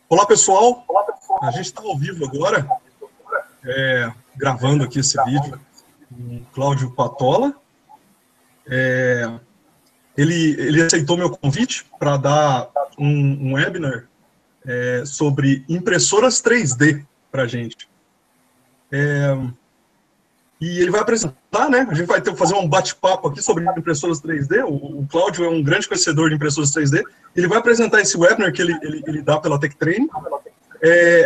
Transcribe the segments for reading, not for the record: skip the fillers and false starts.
Olá, pessoal. A gente está ao vivo agora, gravando aqui esse vídeo com o Cláudio Patola. Ele aceitou meu convite para dar um webinar sobre impressoras 3D para a gente. E ele vai apresentar, né? A gente vai fazer um bate-papo aqui sobre impressoras 3D. O Cláudio é um grande conhecedor de impressoras 3D. Ele vai apresentar esse webinar que ele dá pela Tech Training.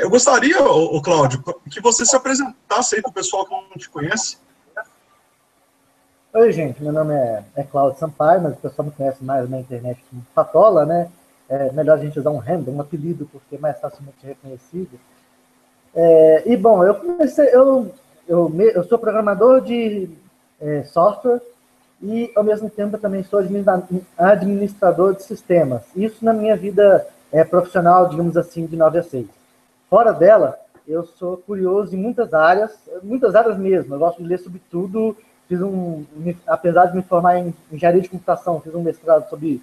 Eu gostaria, Cláudio, que você se apresentasse aí para o pessoal que não te conhece. Oi, gente, meu nome é Cláudio Sampaio, mas o pessoal me conhece mais na internet como Patola, né? É melhor a gente usar um handle, um apelido, porque é mais facilmente reconhecido. E, bom, eu sou programador de software e, ao mesmo tempo, eu também sou administrador de sistemas. Isso na minha vida profissional, digamos assim, de 9 a 6. Fora dela, eu sou curioso em muitas áreas mesmo. Eu gosto de ler sobre tudo. Apesar de me formar em engenharia de computação, fiz um mestrado sobre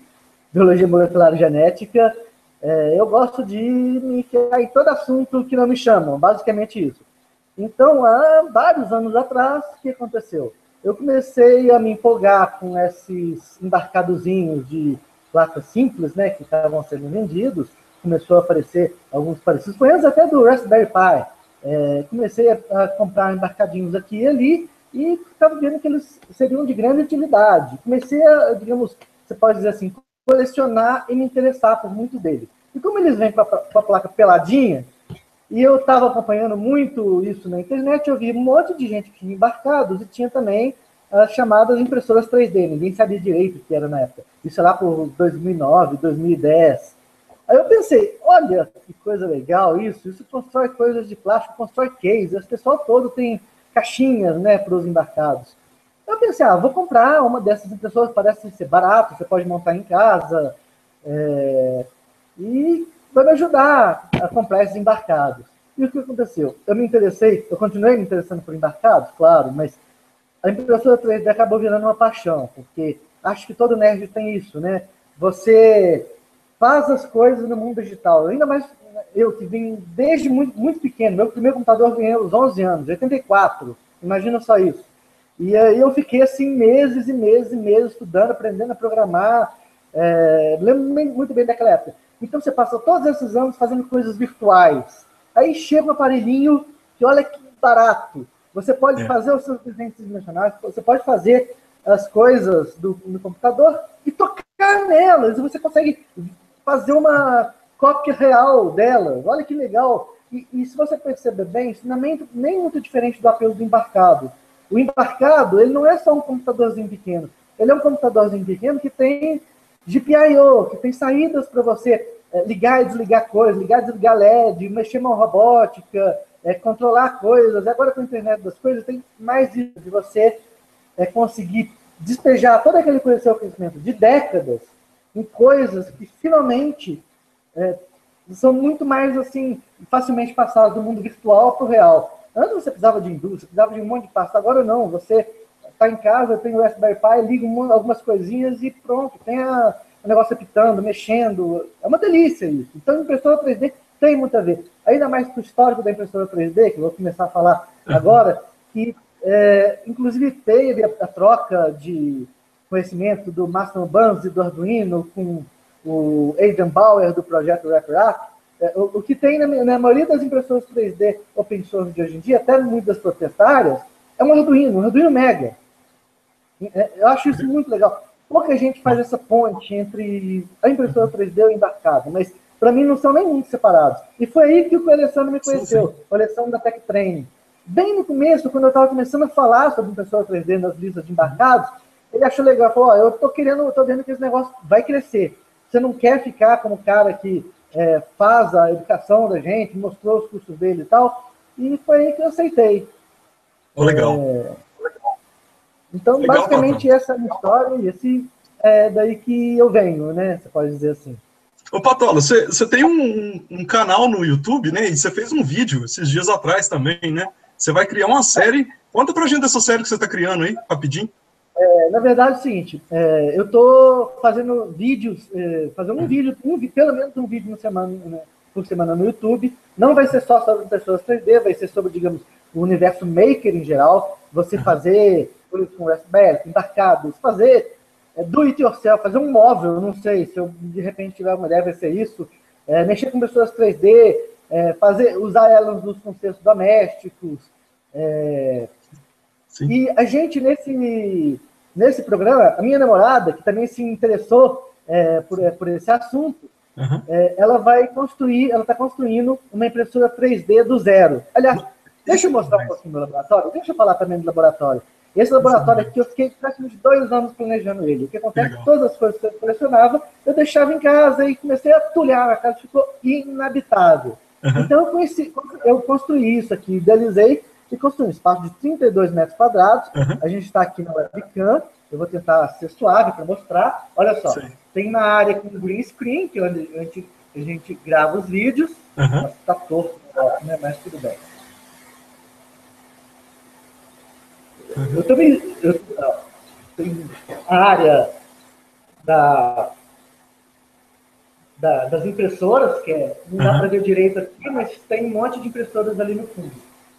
biologia molecular e genética. Eu gosto de me enfiar em todo assunto que não me chamam, basicamente isso. Então, há vários anos atrás, o que aconteceu? Eu comecei a me empolgar com esses embarcadozinhos de placas simples, né, que estavam sendo vendidos. Começou a aparecer alguns parecidos com eles, até do Raspberry Pi. Comecei a comprar embarcadinhos aqui e ali, e estava vendo que eles seriam de grande utilidade. Comecei a, digamos, você pode dizer assim, colecionar e me interessar por muitos deles. E como eles vêm com a placa peladinha, e eu estava acompanhando muito isso na internet, eu vi um monte de gente que tinha embarcados e tinha também as chamadas impressoras 3D. Ninguém sabia direito o que era na época. Isso lá por 2009, 2010. Aí eu pensei, olha que coisa legal isso constrói coisas de plástico, constrói case, esse pessoal todo tem caixinhas, né, para os embarcados. Eu pensei, vou comprar uma dessas impressoras, parece ser barato, você pode montar em casa, e vai me ajudar a comprar esses embarcados. E o que aconteceu? Eu continuei me interessando por embarcados, claro, mas a impressora 3D acabou virando uma paixão, porque acho que todo nerd tem isso, né? Você faz as coisas no mundo digital, ainda mais eu que vim desde muito, muito pequeno. Meu primeiro computador eu ganhei aos 11 anos, 84. Imagina só isso. E aí eu fiquei assim meses e meses e meses estudando, aprendendo a programar. Lembro muito bem daquela época. Então você passa todos esses anos fazendo coisas virtuais. Aí chega um aparelhinho que olha que barato. Você pode fazer os seus desenhos tridimensionais, você pode fazer as coisas no computador e tocar nelas. E você consegue fazer uma cópia real delas. Olha que legal. E se você perceber bem, isso não é nem muito diferente do apelo do embarcado. O embarcado, ele não é só um computadorzinho pequeno. Ele é um computadorzinho pequeno que tem GPIO, que tem saídas para você ligar e desligar coisas, ligar e desligar LED, mexer com robótica, controlar coisas. Agora, com a internet das coisas, tem mais isso de você conseguir despejar todo aquele seu conhecimento de décadas em coisas que, finalmente, são muito mais, assim, facilmente passadas do mundo virtual para o real. Antes você precisava de indústria, precisava de um monte de passo. Agora não, você está em casa, tem o Raspberry Pi, liga algumas coisinhas e pronto, tem o negócio apitando, mexendo. É uma delícia isso. Então, a impressora 3D tem muito a ver. Ainda mais para o histórico da impressora 3D, que eu vou começar a falar agora, que inclusive teve a troca de conhecimento do Massimo Banzi do Arduino com o Adrian Bauer do projeto RepRap. O que tem na maioria das impressoras 3D open source de hoje em dia, até muitas proprietárias, é um Arduino Mega. Eu acho isso muito legal. Pouca gente faz essa ponte entre a impressora 3D e o embarcado, mas para mim não são nem muito separados. E foi aí que o Alessandro me conheceu, o Alessandro da Tech Training. Bem no começo, quando eu estava começando a falar sobre impressora 3D nas listas de embarcados, ele achou legal, falou, eu estou vendo que esse negócio vai crescer. Você não quer ficar como o cara que faz a educação da gente, mostrou os cursos dele e tal, e foi aí que eu aceitei. Legal. Então, legal, basicamente, essa é a minha história, e esse é daí que eu venho, né? Você pode dizer assim. Ô, Patola, você tem um canal no YouTube, né? E você fez um vídeo esses dias atrás também, né? Você vai criar uma série. Conta pra gente dessa série que você está criando aí, rapidinho. Na verdade, é o seguinte, eu estou fazendo vídeos, pelo menos um vídeo na semana, né, por semana no YouTube. Não vai ser só sobre impressoras 3D, vai ser sobre, digamos, o universo maker em geral. Você fazer com Raspberry, com embarcados, fazer do it yourself, fazer um móvel, não sei, se eu de repente tiver uma ideia, vai ser isso. Mexer com impressoras 3D, usar elas nos contextos domésticos. E a gente, nesse programa, a minha namorada, que também se interessou por esse assunto, ela está construindo uma impressora 3D do zero. Aliás, deixa eu mostrar um pouquinho do laboratório, deixa eu falar também do laboratório. Esse laboratório aqui, eu fiquei praticamente 2 anos planejando ele. O que acontece é que todas as coisas que eu colecionava, eu deixava em casa e comecei a tulhar, a casa ficou inabitável. Então, eu construí isso aqui, idealizei e construí um espaço de 32 metros quadrados. A gente está aqui na webcam, eu vou tentar ser suave para mostrar. Olha só, tem uma área com green screen, que é onde a gente grava os vídeos. Está torto, né? Mas tudo bem. Tem a área das impressoras, que não dá para ver direito aqui, mas tem um monte de impressoras ali no fundo.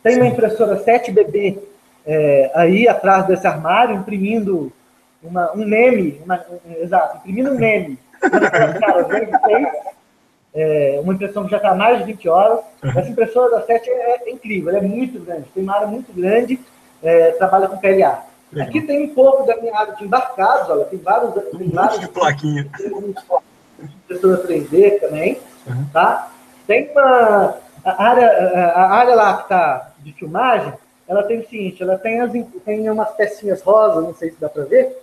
Tem uma impressora 7BB aí atrás desse armário, imprimindo um meme, imprimindo um meme. Uma impressão que já está há mais de 20 horas. Essa impressora da 7 é incrível, ela é muito grande, tem uma área muito grande, trabalha com PLA. Aqui tem um pouco da minha área de embarcados, olha, tem vários de plaquinha. Impressora 3D também, tá? Tem a área lá que está de filmagem, ela tem o seguinte, ela tem umas pecinhas rosas, não sei se dá para ver,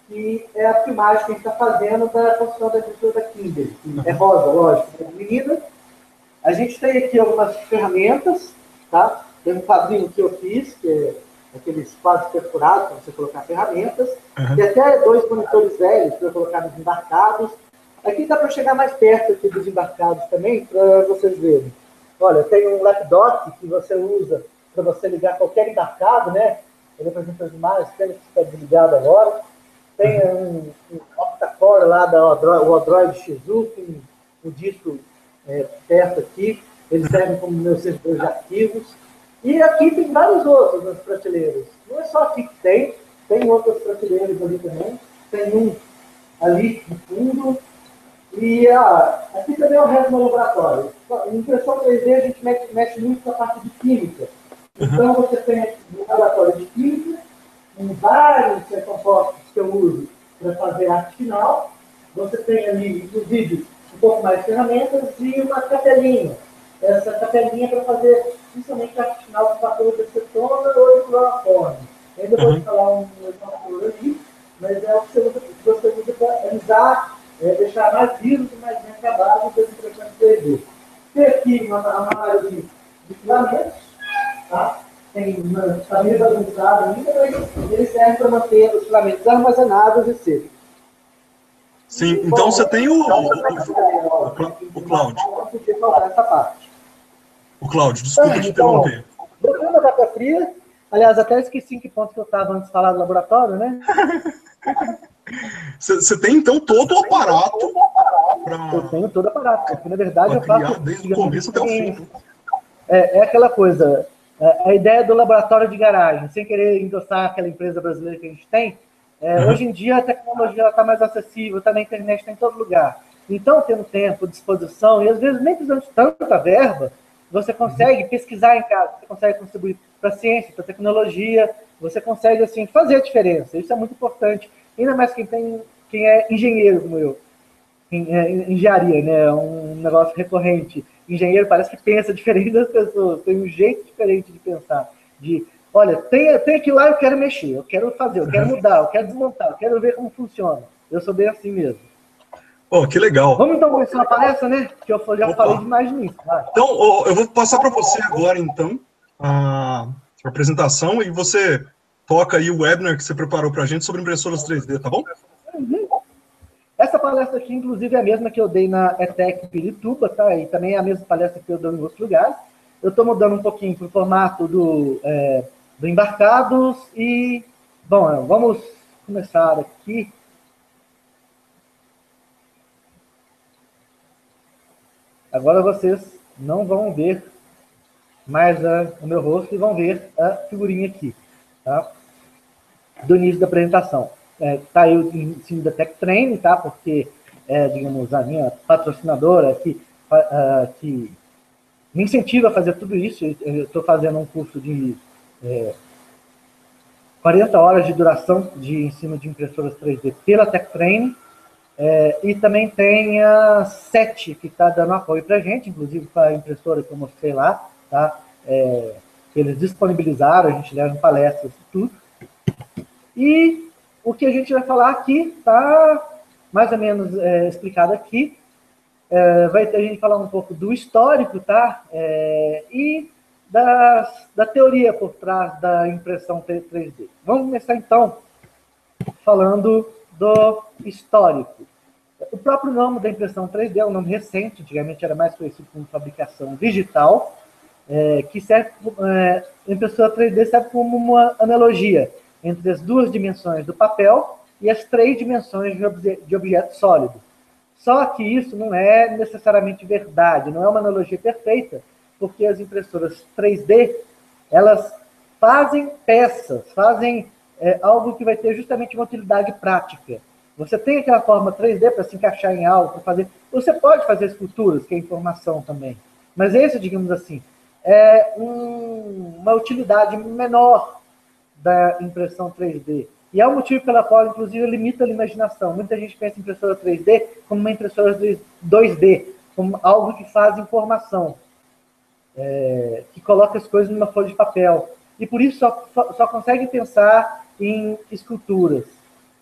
e é a filmagem que a gente está fazendo da construção da impressora da Kimberly. É rosa, lógico, é menina. A gente tem aqui algumas ferramentas, tá? Tem um quadrinho que eu fiz, que é aqueles quadros perfurados para você colocar ferramentas. Tem até 2 monitores velhos para colocar nos embarcados. Aqui dá para chegar mais perto aqui dos embarcados também, para vocês verem. Olha, tem um lapdog que você usa para você ligar qualquer embarcado, né? Ele apresenta as imagens, que está desligado agora. Tem um octa-core lá o Android XU, tem um disco perto aqui. Eles servem como meus servidores de arquivos. E aqui tem vários outros nas prateleiras. Não é só aqui que tem outras prateleiras ali também. Tem um ali no fundo. E aqui também é o resto do laboratório. Em impressão 3D a gente mexe muito na parte de química. Então você tem aqui um laboratório de química, com vários compostos que eu uso para fazer arte final. Você tem ali, inclusive, um pouco mais de ferramentas e uma capelinha. Essa capelinha para fazer principalmente arte final com papel de acetona ou de cloroforme. Ainda vou falar um exemplo ali, mas é o que você usa para realizar, deixar mais vivos e mais bem acabados das impressões 3D. Tem aqui uma área de filamentos, tá? Está meio bagunçado ainda, mas ele serve para manter os filamentos armazenados e secos. Sim, então você tem o Cláudio. Essa parte. O Cláudio, desculpa te interromper. Voltando da data fria, aliás, até esqueci em que ponto que eu estava antes de falar do laboratório, né? Você tem, então, todo o aparato para... Eu tenho todo o aparato, porque, na verdade, eu faço... desde o começo até o fim. É aquela coisa, a ideia do laboratório de garagem, sem querer endossar aquela empresa brasileira que a gente tem, hoje em dia a tecnologia está mais acessível, está na internet, está em todo lugar. Então, tendo tempo, disposição, e às vezes nem precisando de tanta verba, você consegue pesquisar em casa, você consegue contribuir para a ciência, para a tecnologia, você consegue assim, fazer a diferença. Isso é muito importante. Ainda mais quem é engenheiro como eu. Engenharia, né? É um negócio recorrente. Engenheiro parece que pensa diferente das pessoas, tem um jeito diferente de pensar. Olha, tem aquilo lá, eu quero mexer, eu quero fazer, eu quero mudar, eu quero desmontar, eu quero ver como funciona. Eu sou bem assim mesmo. Oh, que legal. Vamos então começar a palestra, né? Que eu já falei demais nisso. Então, eu vou passar para você agora, então, a apresentação, e você toca aí o webinar que você preparou para a gente sobre impressoras 3D, tá bom? Essa palestra aqui, inclusive, é a mesma que eu dei na ETEC Pirituba, tá? E também é a mesma palestra que eu dou em outros lugares. Eu estou mudando um pouquinho para o formato do Embarcados e... Bom, vamos começar aqui. agora vocês não vão ver mais o meu rosto e vão ver a figurinha aqui, tá? Do início da apresentação. Tá aí o ensino da Tech Training, tá? Porque, digamos, a minha patrocinadora que me incentiva a fazer tudo isso. Eu estou fazendo um curso de 40 horas de duração de ensino de impressoras 3D pela Tech Training, e também tem a SET, que está dando apoio para a gente, inclusive para a impressora que eu mostrei lá, tá? Eles disponibilizaram, a gente leva em palestras e tudo. E o que a gente vai falar aqui está mais ou menos explicado aqui. Vai ter a gente falar um pouco do histórico, tá? E da teoria por trás da impressão 3D. Vamos começar, então, falando do histórico. O próprio nome da impressão 3D é um nome recente, antigamente era mais conhecido como fabricação digital, que serve, a impressora 3D serve como uma analogia entre as duas dimensões do papel e as três dimensões de objeto sólido. Só que isso não é necessariamente verdade, não é uma analogia perfeita, porque as impressoras 3D, elas fazem peças, fazem algo que vai ter justamente uma utilidade prática. Você tem aquela forma 3D para se encaixar em algo, para fazer... Você pode fazer esculturas, que é informação também. Mas esse, digamos assim, é uma utilidade menor da impressão 3D. E é o motivo pela qual, inclusive, limita a imaginação. Muita gente pensa em impressora 3D como uma impressora 2D, como algo que faz informação, que coloca as coisas numa folha de papel. E por isso só consegue pensar em esculturas.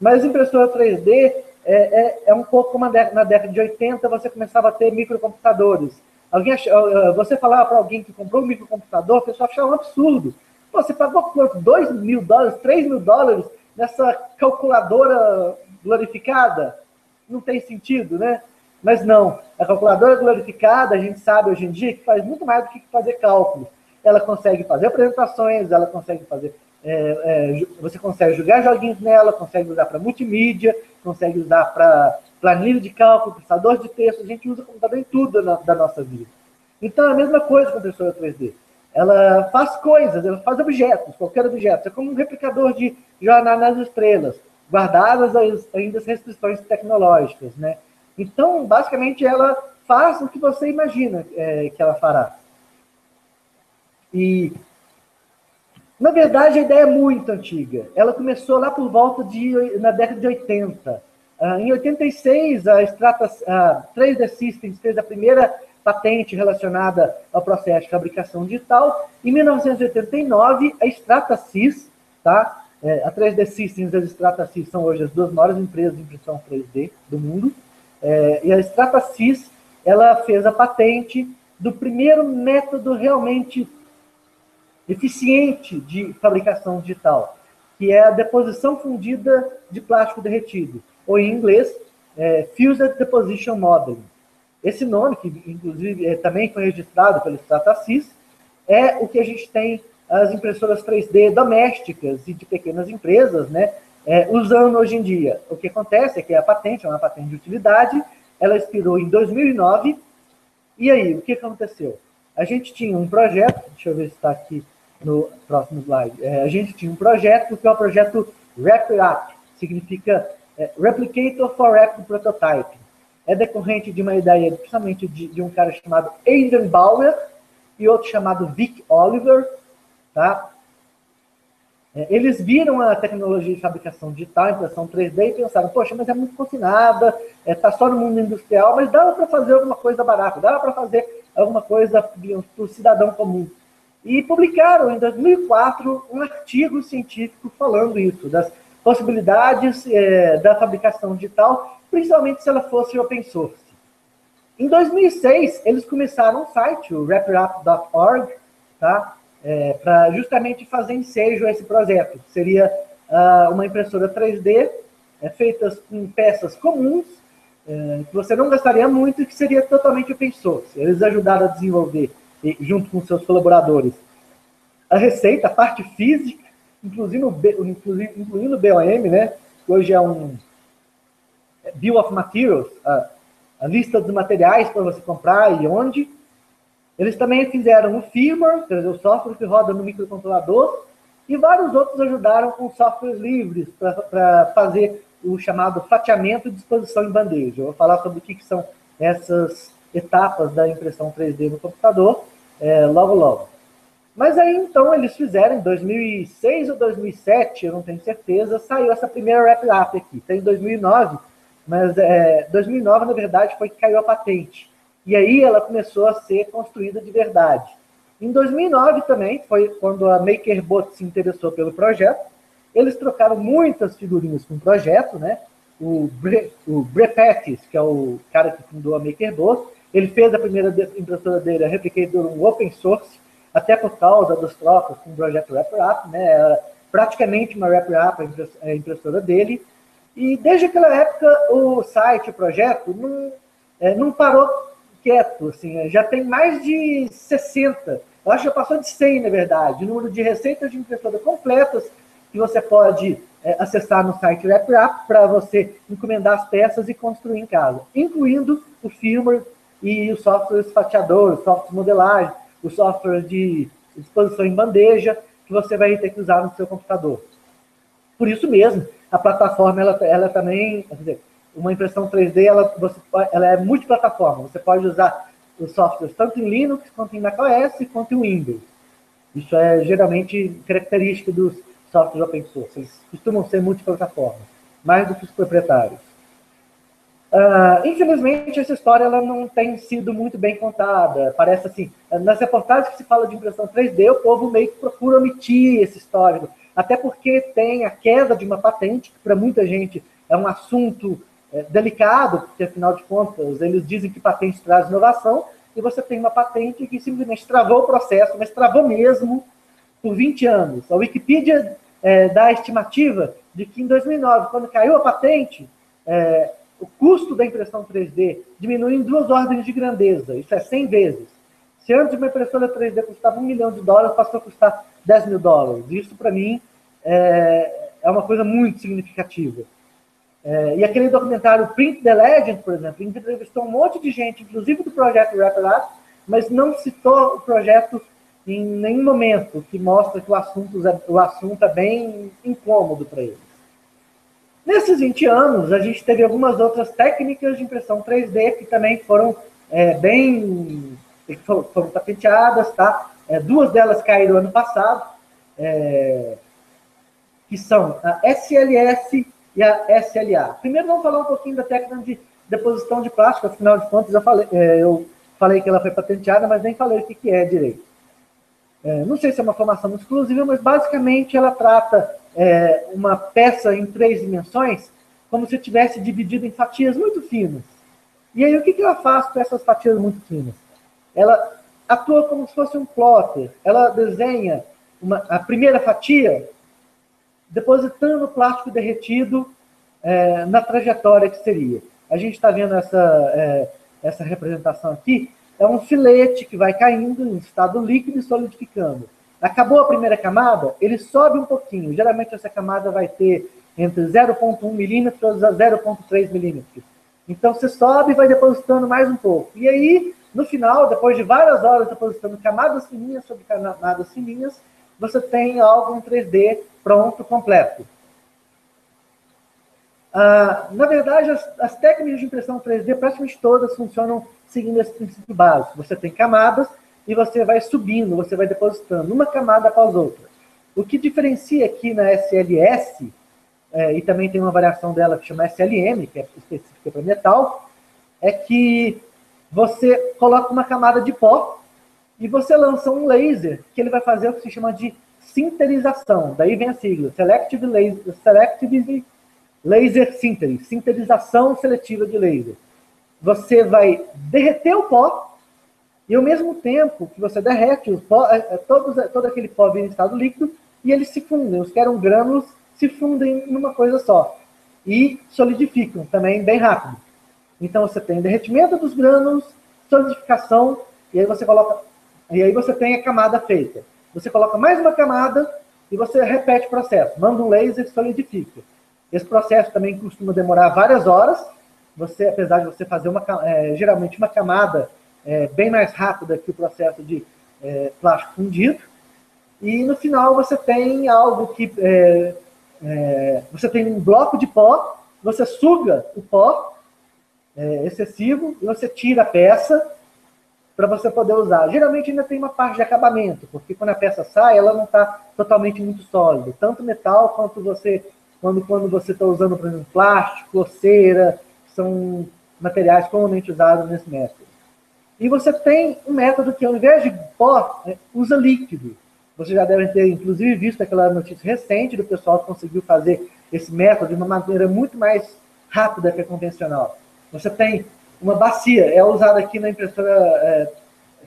Mas a impressora 3D é um pouco como na década de 80, você começava a ter microcomputadores. Você falava para alguém que comprou um microcomputador, o pessoal achava um absurdo. Pô, você pagou quanto? $2.000, $3.000 nessa calculadora glorificada? Não tem sentido, né? Mas não, a calculadora glorificada, a gente sabe hoje em dia que faz muito mais do que fazer cálculos. Ela consegue fazer apresentações, ela consegue fazer... você consegue jogar joguinhos nela, consegue usar para multimídia, consegue usar para planilha de cálculo, processador de texto. A gente usa o computador em tudo da nossa vida. Então, é a mesma coisa com a impressora 3D. Ela faz coisas, ela faz objetos, qualquer objeto. É como um replicador de Jornada nas Estrelas, guardadas ainda as restrições tecnológicas, né? Então, basicamente, ela faz o que você imagina que ela fará. E, na verdade, a ideia é muito antiga. Ela começou lá por volta na década de 80. Em 86, a 3D Systems fez a primeira patente relacionada ao processo de fabricação digital. Em 1989, a Stratasys, tá? A 3D Systems e a Stratasys são hoje as duas maiores empresas de impressão 3D do mundo. E a Stratasys, ela fez a patente do primeiro método realmente eficiente de fabricação digital, que é a deposição fundida de plástico derretido, ou em inglês, Fused Deposition Modeling. Esse nome, que inclusive também foi registrado pela Stratasys, é o que a gente tem as impressoras 3D domésticas e de pequenas empresas, né, usando hoje em dia. O que acontece é que a patente é uma patente de utilidade, ela expirou em 2009, e aí, o que aconteceu? A gente tinha um projeto, deixa eu ver se está aqui no próximo slide, a gente tinha um projeto que é o projeto RapidUp, significa Replicator for Rapid Prototyping. É decorrente de uma ideia, principalmente de um cara chamado Aidan Bauer e outro chamado Vic Oliver, tá? Eles viram a tecnologia de fabricação digital, impressão 3D, e pensaram, poxa, mas é muito confinada, está só no mundo industrial, mas dava para fazer alguma coisa barata, dava para fazer alguma coisa para o cidadão comum. E publicaram, em 2004, um artigo científico falando isso, das possibilidades da fabricação digital, principalmente se ela fosse open source. Em 2006, eles começaram um site, o wrapapp.org, tá? Para justamente fazer ensejo a esse projeto, que seria uma impressora 3D feita com peças comuns, que você não gastaria muito e que seria totalmente open source. Eles ajudaram a desenvolver, junto com seus colaboradores, a receita, a parte física, incluindo o BOM, né, que hoje é um Bill of Materials, a a lista dos materiais para você comprar e onde. Eles também fizeram o firmware, quer dizer, o software que roda no microcontrolador, e vários outros ajudaram com softwares livres para fazer o chamado fatiamento e disposição em bandeja. Eu vou falar sobre o que são essas etapas da impressão 3D no computador logo, logo. Mas aí, então, eles fizeram, em 2006 ou 2007, eu não tenho certeza, saiu essa primeira wrap-up aqui. Tem em 2009, mas 2009, na verdade, foi que caiu a patente. E aí ela começou a ser construída de verdade. Em 2009 também, foi quando a MakerBot se interessou pelo projeto. Eles trocaram muitas figurinhas com o projeto, né? O Brepetis, que é o cara que fundou a MakerBot, ele fez a primeira impressora dele, a Replicator, um open source, até por causa das trocas com o projeto WrapRap, né? Era praticamente uma WrapRap a impressora dele. E desde aquela época, o site, o projeto, não parou quieto, assim, já tem mais de 60, eu acho que já passou de 100, na verdade, o número de receitas de impressora completas que você pode acessar no site WrapRap para você encomendar as peças e construir em casa, incluindo o firmware e os softwares fatiadores, os softwares de modelagem, os softwares de disposição em bandeja que você vai ter que usar no seu computador. Por isso mesmo, a plataforma, ela também, quer dizer, uma impressão 3D, ela é multiplataforma. Você pode usar os softwares tanto em Linux, quanto em macOS, quanto em Windows. Isso é geralmente característica dos softwares open source. Eles costumam ser multiplataformas, mais do que os proprietários. Infelizmente, essa história ela não tem sido muito bem contada. Parece assim, nas reportagens que se fala de impressão 3D, o povo meio que procura omitir esse histórico. Até porque tem a queda de uma patente, que para muita gente é um assunto delicado, porque afinal de contas eles dizem que patente traz inovação, e você tem uma patente que simplesmente travou o processo, mas travou mesmo por 20 anos. A Wikipedia dá a estimativa de que em 2009, quando caiu a patente, o custo da impressão 3D diminui em 2 ordens de grandeza, isso é 100 vezes. Se antes uma impressora 3D custava $1 milhão, passou a custar $10 mil. Isso, para mim, é uma coisa muito significativa. E aquele documentário Print the Legend, por exemplo, entrevistou um monte de gente, inclusive do projeto WrapRap, mas não citou o projeto em nenhum momento, que mostra que o assunto é bem incômodo para eles. Nesses 20 anos, a gente teve algumas outras técnicas de impressão 3D que também foram foram patenteadas, tá? 2 delas caíram ano passado, que são a SLS e a SLA. Primeiro vamos falar um pouquinho da técnica de deposição de plástico, afinal de contas eu falei que ela foi patenteada, mas nem falei o que é direito. Não sei se é uma formação exclusiva, mas basicamente ela trata uma peça em 3 dimensões como se tivesse dividido em fatias muito finas. E aí o que ela faz com essas fatias muito finas? Ela atua como se fosse um plotter. Ela desenha a primeira fatia depositando o plástico derretido na trajetória que seria. A gente está vendo essa representação aqui, é um filete que vai caindo em estado líquido e solidificando. Acabou a primeira camada, ele sobe um pouquinho. Geralmente essa camada vai ter entre 0,1 milímetros a 0,3 milímetros. Então você sobe e vai depositando mais um pouco. E aí, no final, depois de várias horas depositando camadas fininhas sobre camadas fininhas, você tem algo em 3D pronto, completo. Na verdade, as técnicas de impressão 3D, praticamente todas funcionam seguindo esse princípio básico. Você tem camadas e você vai subindo, você vai depositando uma camada após outra. O que diferencia aqui na SLS, e também tem uma variação dela que chama SLM, que é específica para metal, é que você coloca uma camada de pó e você lança um laser que ele vai fazer o que se chama de sinterização. Daí vem a sigla, Selective Laser Sintery, sinterização seletiva de laser. Você vai derreter o pó e ao mesmo tempo que você derrete o pó, todo aquele pó vira em estado líquido e eles se fundem. Os que eram grânulos se fundem numa coisa só e solidificam também bem rápido. Então você tem derretimento dos grânulos, solidificação, e aí você tem a camada feita. Você coloca mais uma camada e você repete o processo. Manda um laser e solidifica. Esse processo também costuma demorar várias horas, você, apesar de você fazer geralmente uma camada bem mais rápida que o processo de plástico fundido, e no final você tem algo que você tem um bloco de pó, você suga o pó excessivo e você tira a peça para você poder usar. Geralmente ainda tem uma parte de acabamento, porque quando a peça sai, ela não está totalmente muito sólida. Tanto metal quanto quando você está usando, por exemplo, plástico ou cera, são materiais comumente usados nesse método. E você tem um método que, ao invés de pó, usa líquido. Você já deve ter, inclusive, visto aquela notícia recente do pessoal que conseguiu fazer esse método de uma maneira muito mais rápida que a convencional. Você tem uma bacia, é usada aqui na impressora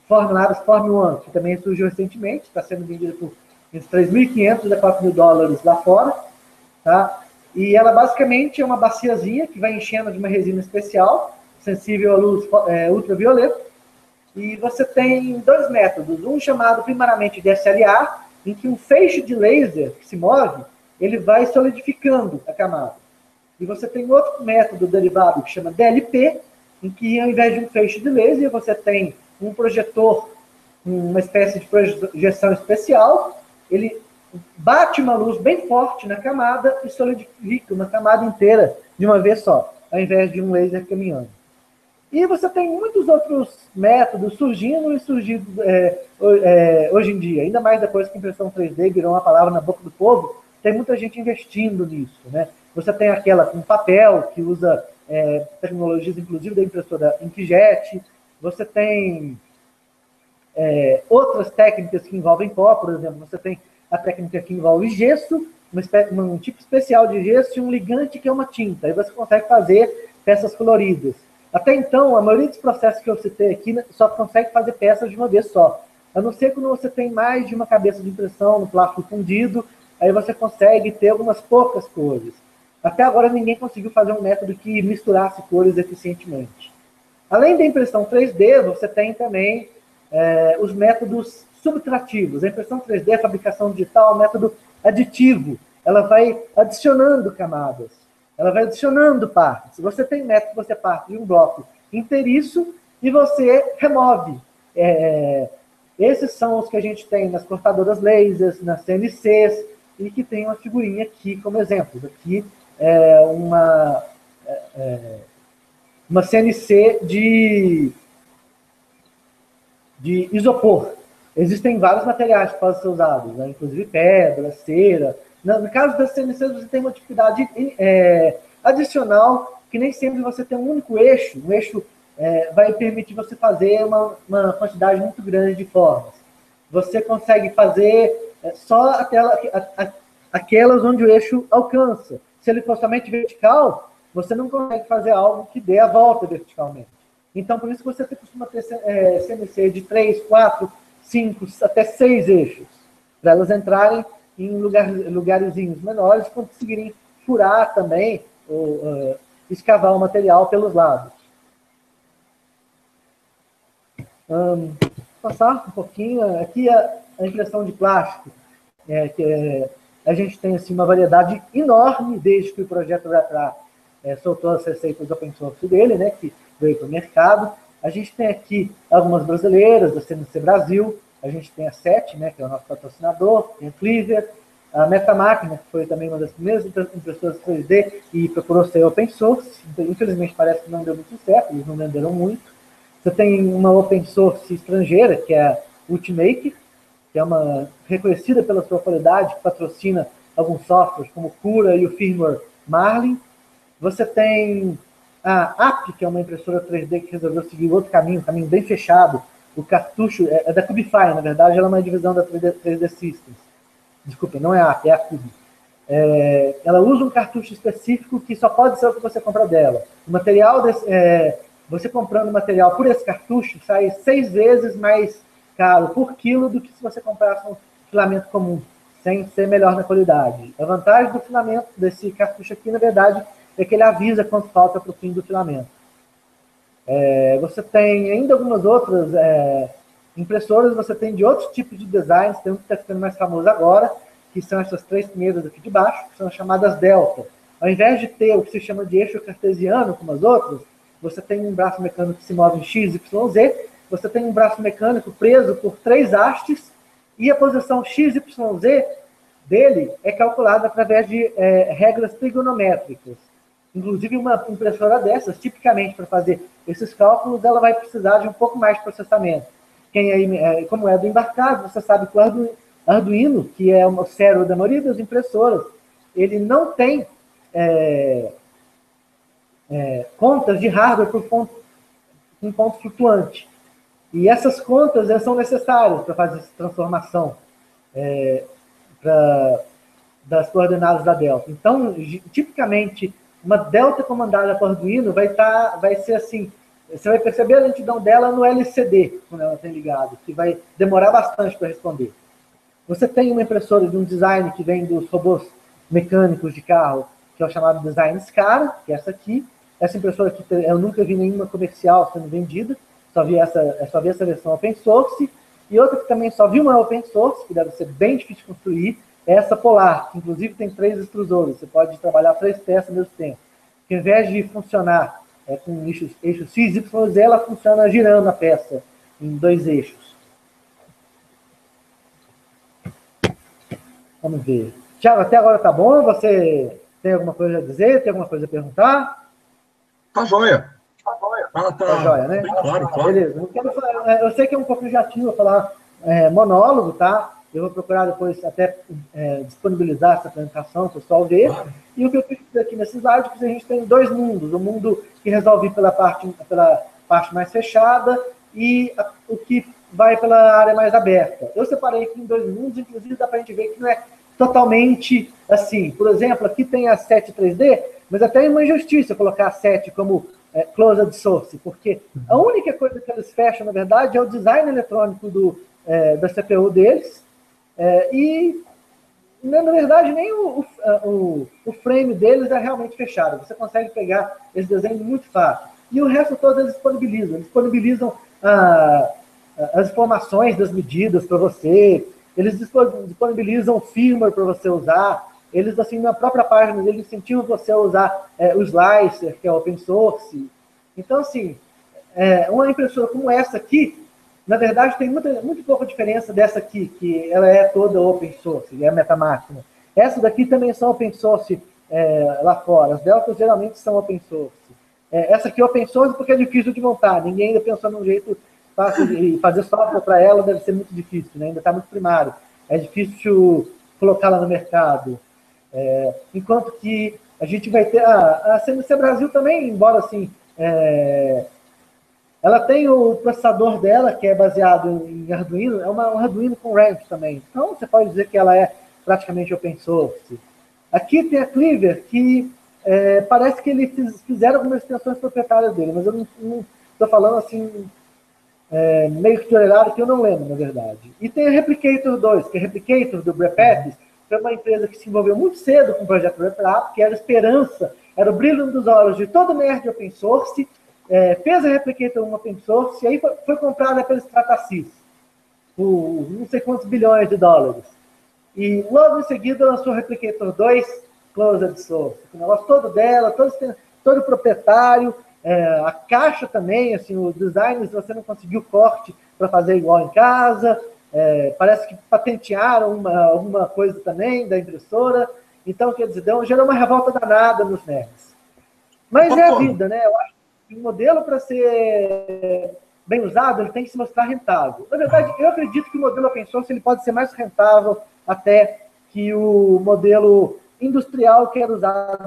Formulares Form 1, que também surgiu recentemente, está sendo vendida por entre $3.500 a $4.000 lá fora, tá? E ela basicamente é uma baciazinha que vai enchendo de uma resina especial, sensível à luz ultravioleta, e você tem dois métodos, um chamado primariamente de SLA, em que um feixe de laser que se move, ele vai solidificando a camada. E você tem outro método derivado que chama DLP, em que ao invés de um feixe de laser, você tem um projetor, uma espécie de projeção especial, ele bate uma luz bem forte na camada e solidifica uma camada inteira de uma vez só, ao invés de um laser caminhando. E você tem muitos outros métodos surgindo hoje em dia, ainda mais depois que a impressão 3D virou uma palavra na boca do povo, tem muita gente investindo nisso, né? Você tem aquela com papel, que usa tecnologias, inclusive, da impressora inkjet. Você tem outras técnicas que envolvem pó, por exemplo. Você tem a técnica que envolve gesso, um tipo especial de gesso e um ligante que é uma tinta. Aí você consegue fazer peças coloridas. Até então, a maioria dos processos que eu citei aqui só consegue fazer peças de uma vez só. A não ser quando você tem mais de uma cabeça de impressão no plástico fundido, aí você consegue ter algumas poucas cores. Até agora ninguém conseguiu fazer um método que misturasse cores eficientemente. Além da impressão 3D, você tem também os métodos subtrativos. A impressão 3D, a fabricação digital, é um método aditivo. Ela vai adicionando camadas. Ela vai adicionando partes. Você tem método que você parte de um bloco inteiriço e você remove. Esses são os que a gente tem nas cortadoras lasers, nas CNCs, e que tem uma figurinha aqui como exemplo. Aqui é uma CNC de isopor. Existem vários materiais que podem ser usados, né? Inclusive pedra, cera. No caso das CNCs, você tem uma dificuldade adicional, que nem sempre você tem um único eixo. Um eixo vai permitir você fazer uma quantidade muito grande de formas. Você consegue fazer só aquelas onde o eixo alcança. Se ele for somente vertical, você não consegue fazer algo que dê a volta verticalmente. Então, por isso que você costuma ter CNC de 3, 4, 5, até 6 eixos, para elas entrarem em lugarzinhos menores, conseguirem furar também, ou escavar o material pelos lados. Passar um pouquinho, aqui a impressão de plástico, a gente tem assim, uma variedade enorme desde que o projeto Retra soltou as receitas open source dele, né, que veio para o mercado. A gente tem aqui algumas brasileiras, da CNC Brasil, a gente tem a SET, né, que é o nosso patrocinador, tem a Cleaver, a Metamáquina, que foi também uma das primeiras impressoras 3D e procurou ser open source. Infelizmente parece que não deu muito certo, eles não venderam muito. Você tem uma open source estrangeira, que é a Ultimaker, que é uma reconhecida pela sua qualidade, que patrocina alguns softwares, como o Cura e o firmware Marlin. Você tem a AP, que é uma impressora 3D que resolveu seguir outro caminho, um caminho bem fechado. O cartucho é da Cubify, na verdade, ela é uma divisão da 3D Systems. Desculpa, não é a AP, é a Cube. Ela usa um cartucho específico que só pode ser o que você compra dela. O material, você comprando material por esse cartucho, sai 6 vezes mais caro por quilo do que se você comprasse um filamento comum, sem ser melhor na qualidade. A vantagem do filamento, desse cartucho aqui, na verdade, é que ele avisa quanto falta para o fim do filamento. Você tem ainda algumas outras impressoras, você tem de outros tipos de designs, tem um que está ficando mais famoso agora, que são essas 3 primeiras aqui de baixo, que são as chamadas Delta. Ao invés de ter o que se chama de eixo cartesiano, como as outras, você tem um braço mecânico que se move em x, y, z, você tem um braço mecânico preso por 3 hastes, e a posição x, y, z dele é calculada através de regras trigonométricas. Inclusive, uma impressora dessas, tipicamente para fazer esses cálculos, ela vai precisar de um pouco mais de processamento. Como é do embarcado, você sabe que o Arduino, que é o cérebro da maioria das impressoras, ele não tem contas de hardware por ponto flutuante. E essas contas são necessárias para fazer essa transformação das coordenadas da delta. Então, tipicamente, uma delta comandada por Arduino vai ser assim, você vai perceber a lentidão dela no LCD, quando ela tem ligado, que vai demorar bastante para responder. Você tem uma impressora de um design que vem dos robôs mecânicos de carro, que é o chamado Design Scara, que é essa aqui. Essa impressora aqui eu nunca vi nenhuma comercial sendo vendida, só vi essa versão open source. E outra que também só vi uma open source, que deve ser bem difícil de construir, é essa Polar, que inclusive tem 3 extrusores. Você pode trabalhar 3 peças ao mesmo tempo. Que ao invés de funcionar com eixo X, Y, Z, ela funciona girando a peça em 2 eixos. Vamos ver. Thiago, até agora tá bom? Você tem alguma coisa a dizer? Tem alguma coisa a perguntar? Tá joia. Tá joia, né? Bem claro. Beleza. Eu sei que é um pouco jativo falar monólogo, tá? Eu vou procurar depois até disponibilizar essa apresentação para o pessoal ver. Claro. E o que eu quis dizer aqui nesse slide é que a gente tem 2 mundos. O mundo que resolve pela parte mais fechada e o que vai pela área mais aberta. Eu separei aqui em 2 mundos, inclusive dá para a gente ver que não é totalmente assim. Por exemplo, aqui tem a 7 3D, mas até é uma injustiça colocar a 7 como closed source, porque a única coisa que eles fecham, na verdade, é o design eletrônico da CPU deles, e, na verdade, nem o frame deles é realmente fechado. Você consegue pegar esse desenho muito fácil. E o resto todo eles disponibilizam. Eles disponibilizam as informações das medidas para você, eles disponibilizam firmware para você usar, eles, assim, na própria página deles, incentivam você a usar o Slicer, que é open source. Então, assim, uma impressora como essa aqui, na verdade, tem muito pouca diferença dessa aqui, que ela é toda open source, é a MetaMáquina. Essa daqui também são open source lá fora. As Deltas geralmente são open source. Essa aqui é open source porque é difícil de montar. Ninguém ainda pensou num jeito fácil de fazer software para ela, deve ser muito difícil, né? Ainda está muito primário. É difícil colocá-la no mercado. Enquanto que a gente vai ter a CNC Brasil também, embora assim, ela tem o processador dela, que é baseado em Arduino, um Arduino com RAM também. Então, você pode dizer que ela é praticamente open source. Aqui tem a Cleaver, que parece que eles fizeram algumas extensões proprietárias dele, mas eu não estou falando assim, meio que de orelhado, que eu não lembro, na verdade. E tem a Replicator 2, que é a Replicator do Brepep, que é uma empresa que se envolveu muito cedo com o projeto RepRap, que era a esperança, era o brilho dos olhos de todo nerd open source, fez a Replicator 1 open source, e aí foi comprada pela Stratasys, por não sei quantos bilhões de dólares. E logo em seguida lançou a Replicator 2 closed source, o negócio todo dela, todo proprietário, a caixa também, assim, o design, se você não conseguiu corte para fazer igual em casa, parece que patentearam alguma coisa também da impressora. Então, quer dizer, gerou uma revolta danada nos nerds. Mas é a vida, né? Eu acho que o modelo, para ser bem usado, ele tem que se mostrar rentável. Na verdade, eu acredito que o modelo open source ele pode ser mais rentável até que o modelo industrial que era usado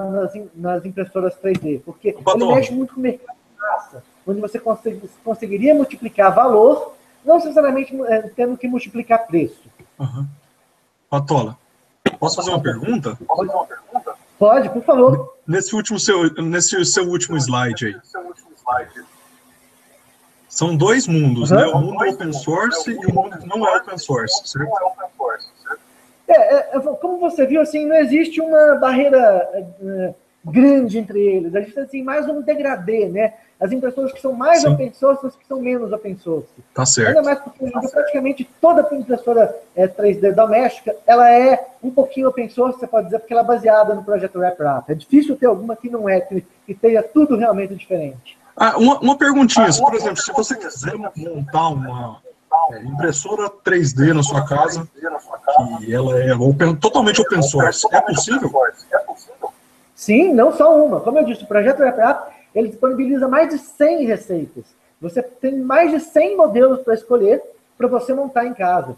nas impressoras 3D, porque ele mexe muito com o mercado de massa, onde você conseguiria multiplicar valor, não necessariamente tendo que multiplicar preço. Uhum. Patola, posso fazer uma pergunta? Pode, por favor. Nesse seu último slide aí. São 2 mundos, né? O mundo open source e o mundo que não é open source, certo? Como você viu, assim, não existe uma barreira grande entre eles. A gente tem assim, mais um degradê, né? As impressoras que são mais open source, as que são menos open source. Tá certo. Ainda mais porque praticamente toda impressora 3D doméstica, ela é um pouquinho open source, você pode dizer, porque ela é baseada no projeto RepRap. É difícil ter alguma que não é, que tenha tudo realmente diferente. Uma perguntinha, por exemplo, se você quiser montar uma impressora 3D na sua casa, que ela é totalmente open source, é possível? Sim, não só uma. Como eu disse, o projeto RepRap, ele disponibiliza mais de 100 receitas. Você tem mais de 100 modelos para escolher para você montar em casa.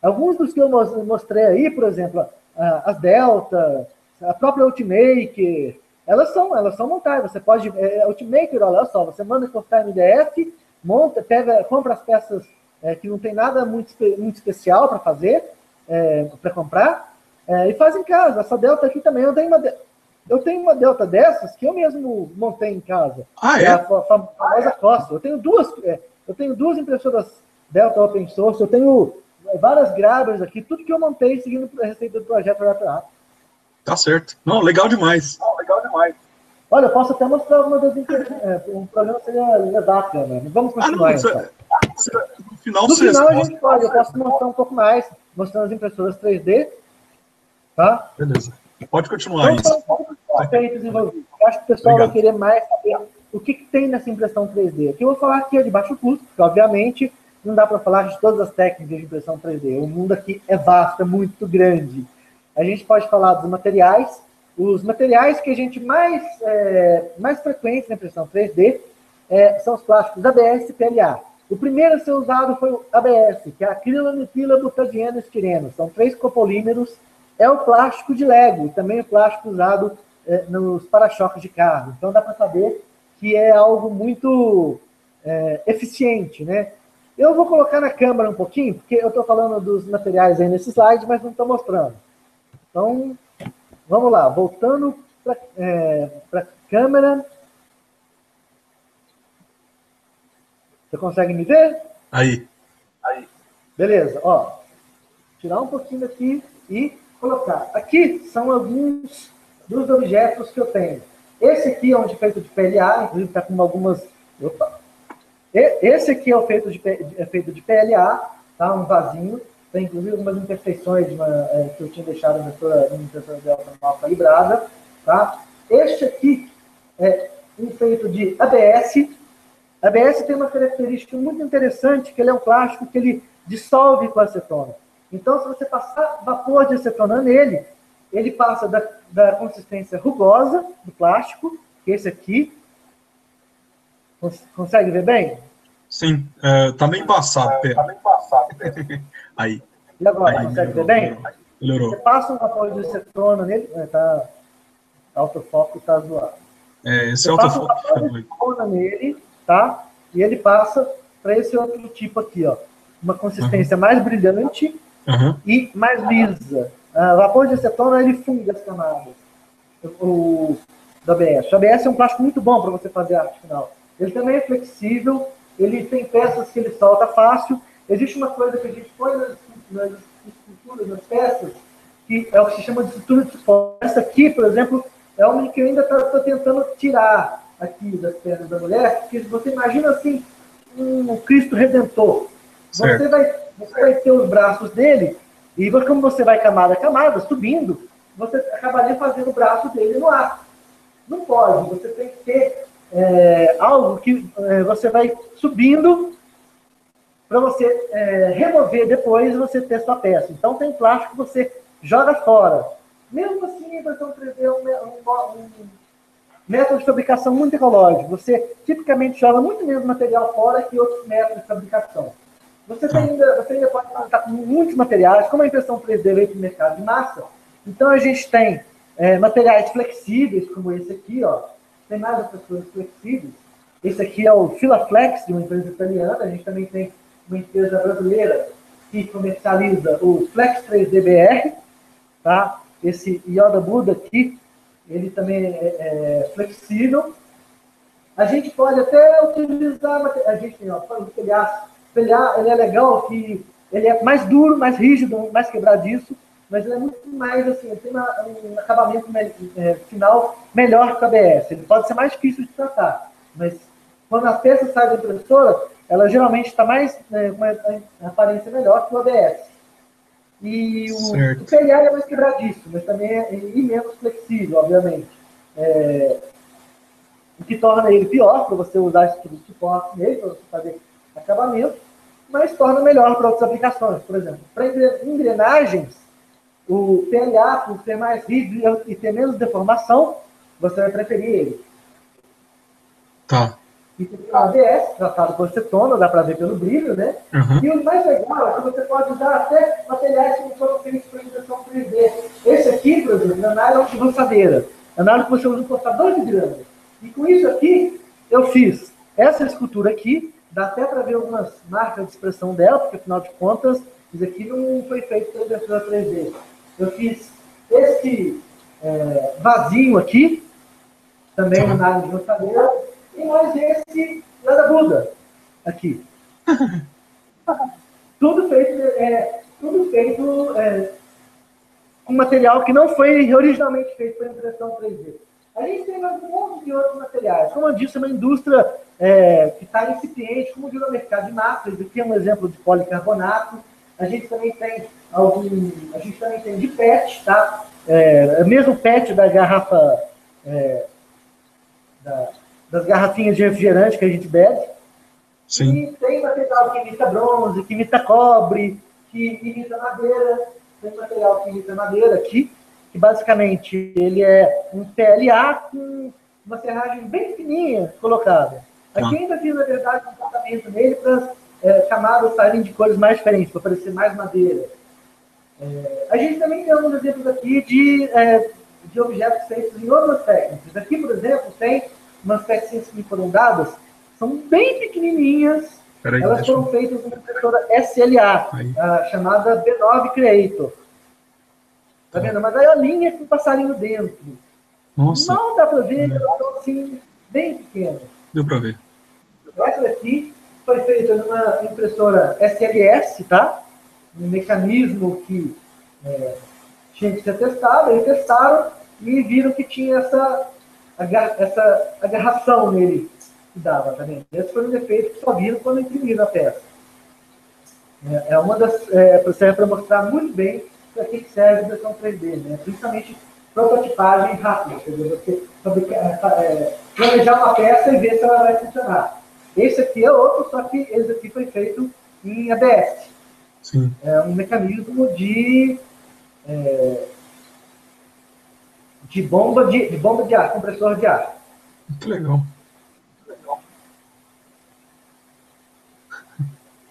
Alguns dos que eu mostrei aí, por exemplo, as Delta, a própria Ultimaker, elas são montáveis. Você pode... Ultimaker, olha só, você manda cortar MDF, monta, compra as peças que não tem nada muito especial para fazer, para comprar, e faz em casa. Essa Delta aqui também, eu tenho uma Delta dessas que eu mesmo montei em casa. É? A famosa Costa. Eu tenho duas impressoras Delta open source, eu tenho várias grabbers aqui, tudo que eu montei seguindo a receita do projeto RepRap. Tá certo. Não, legal demais. Olha, eu posso até mostrar alguma das um programa seria levar a câmera. Vamos continuar, então. No final a gente pode, eu posso mostrar um pouco mais, mostrando as impressoras 3D. Tá? Beleza. Pode continuar aí. Eu acho que o pessoal vai querer mais saber o que tem nessa impressão 3D. Aqui eu vou falar que é de baixo custo, porque obviamente não dá para falar de todas as técnicas de impressão 3D. O mundo aqui é vasto, é muito grande. A gente pode falar dos materiais. Os materiais que a gente mais frequentes na impressão 3D são os plásticos ABS e PLA. O primeiro a ser usado foi o ABS, que é acrilanitila butadieno estireno. São 3 copolímeros. É o plástico de Lego, também o plástico usado nos para-choques de carro. Então dá para saber que é algo muito eficiente, né? Eu vou colocar na câmera um pouquinho, porque eu estou falando dos materiais aí nesse slide, mas não estou mostrando. Então, vamos lá. Voltando para a câmera. Você consegue me ver? Aí. Beleza, ó. Tirar um pouquinho daqui e colocar. Aqui são alguns dos objetos que eu tenho. Esse aqui é feito de PLA, inclusive está com algumas... Opa! Esse aqui é feito de PLA, tá? Um vasinho. Tem inclusive algumas imperfeições que eu tinha deixado na impressora Delta mal calibrada. Tá? Este aqui é feito de ABS. ABS tem uma característica muito interessante, que ele é um plástico que ele dissolve com acetona. Então, se você passar vapor de acetona nele, ele passa da consistência rugosa do plástico, que é esse aqui. Consegue ver bem? Sim, tá bem embaçado. Aí. E agora, consegue ver bem? Melhorou. Você passa um vapor de acetona nele, tá autofoco, tá zoado. Esse autofoco passa um vapor de acetona nele, tá? E ele passa para esse outro tipo aqui, ó. Uma consistência mais brilhante e mais lisa. O vapor de acetona, ele funde as camadas do ABS. O ABS é um plástico muito bom para você fazer arte final. Ele também é flexível, ele tem peças que ele solta fácil. Existe uma coisa que a gente põe nas estruturas, nas peças, que é o que se chama de estrutura de suporte. Essa aqui, por exemplo, é uma que eu ainda estou tentando tirar aqui das pernas da mulher, porque você imagina assim, um Cristo Redentor. Você vai ter os braços dele, e como você vai camada a camada, subindo, você acabaria fazendo o braço dele no ar. Não pode, você tem que ter algo que você vai subindo para você remover depois e você ter sua peça. Então tem plástico que você joga fora. Mesmo assim, a impressão 3D é um método de fabricação muito ecológico. Você tipicamente joga muito menos material fora que outros métodos de fabricação. Você ainda pode contar com muitos materiais, como a impressão 3D veio para o mercado de massa. Então a gente tem materiais flexíveis, como esse aqui, ó. Tem mais outras coisas flexíveis. Esse aqui é o Filaflex, de uma empresa italiana. A gente também tem uma empresa brasileira que comercializa o Flex 3D BR, tá? Esse Yoda Buda aqui, ele também é flexível. A gente pode até utilizar, a gente tem, ó, o telhar, ele é legal, que ele é mais duro, mais rígido, mais quebradiço. mas ele é muito mais, assim, ele tem um acabamento final melhor que o ABS. Ele pode ser mais difícil de tratar, mas quando a peça sai da impressora, ela geralmente está mais, com uma aparência melhor que o ABS. E o PLA é mais quebradiço, mas também é menos flexível, obviamente. O que torna ele pior para você usar esse tipo de suporte nele, para você fazer acabamento, mas torna melhor para outras aplicações. Por exemplo, para engrenagens, o PLA, por ser mais rígido e ter menos deformação, você vai preferir ele. Tá. E tem o ABS, tratado por acetona, dá para ver pelo brilho, né? Uhum. E o mais legal é que você pode usar até materiais que não foram feitos para impressão 3D. Esse aqui, por exemplo, é nylon de roçadeira. É nylon que você usa um cortador de grama. E com isso aqui, eu fiz essa escultura aqui, dá até para ver algumas marcas de expressão dela, porque afinal de contas, isso aqui não foi feito pela impressora 3D. Eu fiz esse vasinho aqui, também no nylon de roçadeira, e mais esse lá da Buda, aqui. Tudo feito com material que não foi originalmente feito para impressão 3D. A gente tem um monte de outros materiais. Como eu disse, é uma indústria que está incipiente, como diz no mercado de máscaras. Aqui é um exemplo de policarbonato. A gente também tem de PET, tá? Mesmo o PET da garrafa, das garrafinhas de refrigerante que a gente bebe. Sim. E tem material que imita bronze, que imita cobre, que imita madeira. Tem material que imita madeira aqui, que basicamente ele é um PLA com uma serragem bem fininha colocada. Aqui ainda fiz, na verdade, um tratamento nele para camadas saírem de cores mais diferentes, para parecer mais madeira. A gente também tem alguns exemplos aqui de objetos feitos em outras técnicas. Aqui, por exemplo, tem umas pecinhas que me foram dadas, são bem pequenininhas. Elas foram feitas numa impressora SLA, chamada B9 Creator. Tá vendo? Uma gaiolinha com um passarinho dentro. Nossa. Não dá para ver, elas estão assim, bem pequenas. Deu para ver. Essa daqui foi feita numa impressora SLS, tá? Um mecanismo que tinha que ser testado. Eles testaram e viram que tinha essa agarração nele que dava, tá vendo? Esse foi um defeito que só viram quando imprimiram a peça. É uma das... serve para mostrar muito bem para que serve a impressão 3D, né? Principalmente prototipagem rápida, quer dizer, você planejar uma peça e ver se ela vai funcionar. Esse aqui é outro, só que esse aqui foi feito em ABS. Sim. É um mecanismo de bomba de ar, compressor de ar. Muito legal.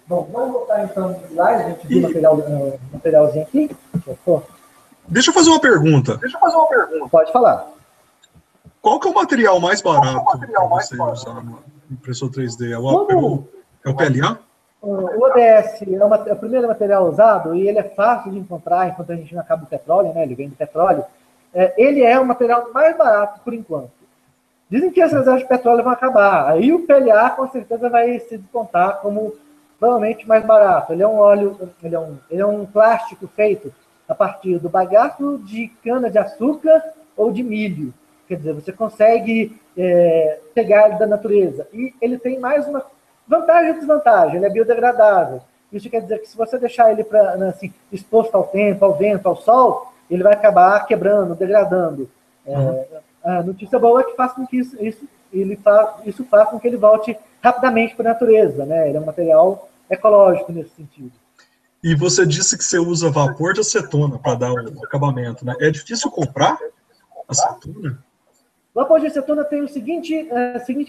Bom, vamos voltar então no slide, a gente viu o materialzinho aqui. Deixa eu fazer uma pergunta. Pode falar. Qual que é o material mais barato para você usar no impressor 3D? É o PLA? O ABS é o primeiro material usado e ele é fácil de encontrar enquanto a gente não acaba o petróleo, né? Ele vem do petróleo. Ele é o material mais barato por enquanto. Dizem que as reservas de petróleo vão acabar. Aí o PLA com certeza vai se despontar como provavelmente mais barato. Ele é um óleo, ele é um plástico feito a partir do bagaço de cana-de-açúcar ou de milho. Quer dizer, você consegue pegar ele da natureza. E ele tem mais uma vantagem e desvantagem. Ele é biodegradável. Isso quer dizer que se você deixar ele assim, exposto ao tempo, ao vento, ao sol, ele vai acabar quebrando, degradando. A notícia boa é que faz com que isso faça com que ele volte rapidamente para a natureza, né? Ele é um material ecológico nesse sentido. E você disse que você usa vapor de acetona para dar o acabamento, né? É difícil comprar acetona? O vapor de acetona tem a seguinte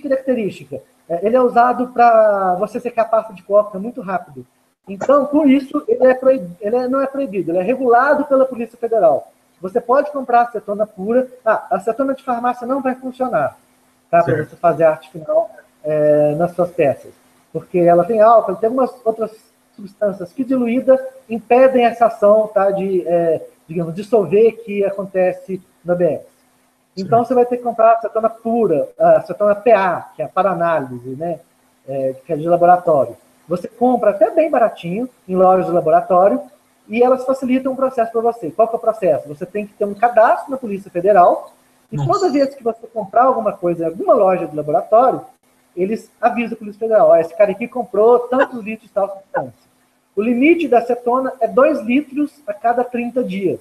característica. Ele é usado para você secar pasta de coca muito rápido. Então, por isso, ele não é proibido, ele é regulado pela Polícia Federal. Você pode comprar acetona pura. A acetona de farmácia não vai funcionar, tá? Para você fazer arte final nas suas peças. Porque ela tem álcool, tem algumas outras substâncias que diluídas impedem essa ação, tá, de, digamos, dissolver que acontece no ABS. Então, você vai ter que comprar acetona pura, acetona PA, que é para análise, né, que é de laboratório. Você compra até bem baratinho em lojas de laboratório e elas facilitam o processo para você. Qual que é o processo? Você tem que ter um cadastro na Polícia Federal, e toda vez que você comprar alguma coisa em alguma loja de laboratório, eles avisam a Polícia Federal, esse cara aqui comprou tantos litros de tal substância. O limite da acetona é 2 litros a cada 30 dias.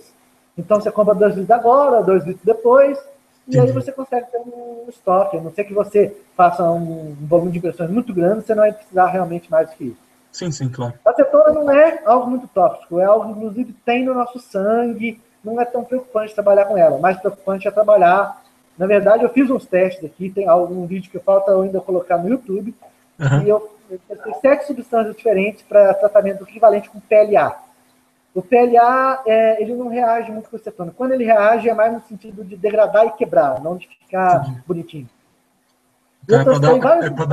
Então, você compra 2 litros agora, 2 litros depois, e aí você consegue ter um estoque. A não ser que você faça um volume de impressões muito grande, você não vai precisar realmente mais do que isso. Sim, sim, claro. A acetona não é algo muito tóxico, é algo, inclusive, que tem no nosso sangue, não é tão preocupante trabalhar com ela. O mais preocupante é trabalhar. Na verdade, eu fiz uns testes aqui, tem algum vídeo que falta eu ainda colocar no YouTube, e eu testei 7 substâncias diferentes para tratamento equivalente com PLA. O PLA, ele não reage muito com a acetona. Quando ele reage, é mais no sentido de degradar e quebrar, não de ficar bonitinho. Então, é para dar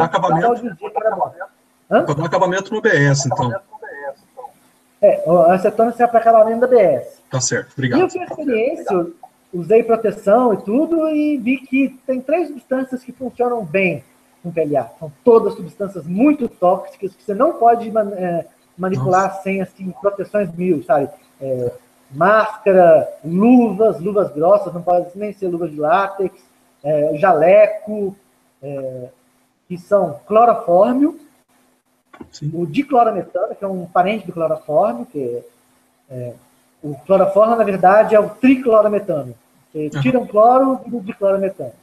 acabamento. Para dar acabamento no BS, então. A acetona serve para acabamento da BS. Tá certo, obrigado. E eu fiz experiência, usei proteção e tudo, e vi que tem 3 substâncias que funcionam bem com PLA. São todas substâncias muito tóxicas que você não pode manipular sem assim, proteções mil, sabe? Máscara, luvas grossas, não pode nem ser luvas de látex, jaleco, que são clorofórmio, o diclorometano, que é um parente do clorofórmio, que o clorofórmio, na verdade, é o triclorometano. Você tira um cloro e o diclorometano.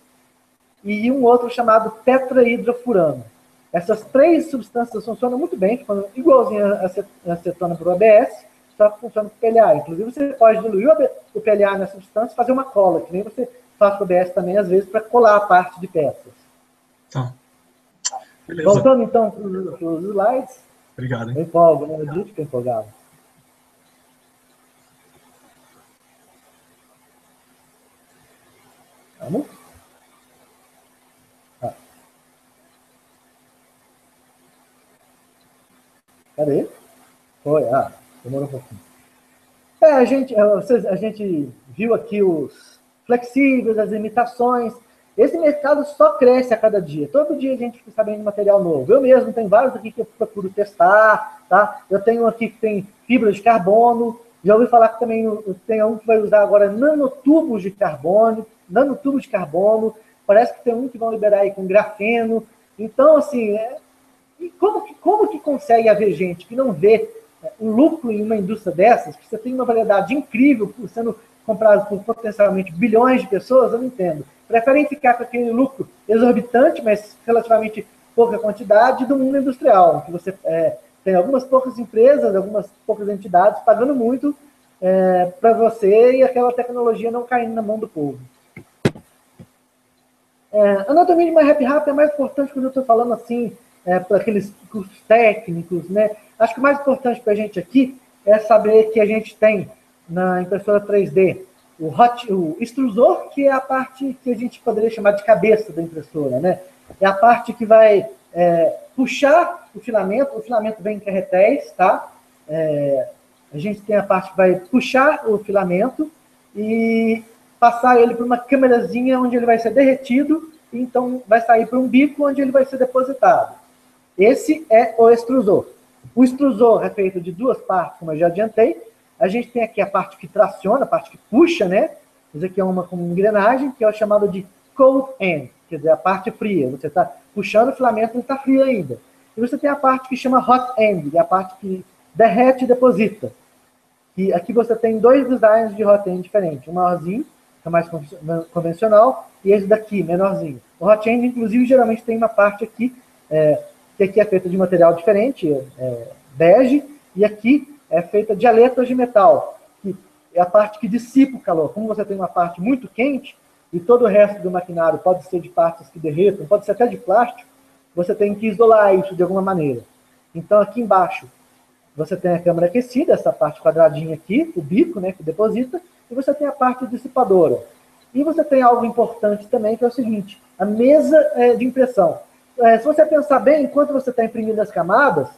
E um outro chamado tetrahidrofurano. Essas 3 substâncias funcionam muito bem, igualzinho a acetona para o ABS, só que funciona com o PLA. Inclusive, você pode diluir o PLA nessa substância e fazer uma cola, que nem você faz com o ABS também, às vezes, para colar a parte de peças. Tá. Beleza. Voltando, então, para os slides. Obrigado, hein? Eu empolgo, né? Eu disse que eu empolgava. Vamos? Cadê? Foi, demorou um pouquinho. A gente viu aqui os flexíveis, as imitações. Esse mercado só cresce a cada dia. Todo dia a gente fica sabendo de material novo. Eu mesmo tenho vários aqui que eu procuro testar, tá? Eu tenho aqui que tem fibra de carbono. Já ouvi falar que também tem um que vai usar agora nanotubos de carbono. Parece que tem um que vão liberar aí com grafeno. Então, assim, e como que consegue haver gente que não vê um lucro em uma indústria dessas, que você tem uma variedade incrível sendo comprada por potencialmente bilhões de pessoas? Eu não entendo. Preferem ficar com aquele lucro exorbitante, mas relativamente pouca quantidade, do mundo industrial, que você tem algumas poucas empresas, algumas poucas entidades pagando muito para você e aquela tecnologia não caindo na mão do povo. Anatomia de uma rap é mais importante quando eu estou falando assim, para aqueles cursos técnicos, né? Acho que o mais importante para a gente aqui é saber que a gente tem na impressora 3D o extrusor, que é a parte que a gente poderia chamar de cabeça da impressora, né? É a parte que vai puxar o filamento vem em carretéis, tá? A gente tem a parte que vai puxar o filamento e passar ele por uma câmerazinha onde ele vai ser derretido, e então vai sair para um bico onde ele vai ser depositado. Esse é o extrusor. O extrusor é feito de 2 partes, como eu já adiantei. A gente tem aqui a parte que traciona, a parte que puxa, né? Isso aqui é uma com engrenagem, que é o chamado de cold end, quer dizer, a parte fria. Você está puxando o filamento, ele está frio ainda. E você tem a parte que chama hot end, que é a parte que derrete e deposita. E aqui você tem 2 designs de hot end diferentes. Um maiorzinho, que é mais convencional, e esse daqui, menorzinho. O hot end, inclusive, geralmente tem uma parte aqui, que aqui é feita de material diferente, bege, e aqui é feita de aletas de metal, que é a parte que dissipa o calor. Como você tem uma parte muito quente, e todo o resto do maquinário pode ser de partes que derretam, pode ser até de plástico, você tem que isolar isso de alguma maneira. Então, aqui embaixo, você tem a câmara aquecida, essa parte quadradinha aqui, o bico, né, que deposita, e você tem a parte dissipadora. E você tem algo importante também, que é o seguinte, a mesa de impressão. Se você pensar bem, enquanto você está imprimindo as camadas,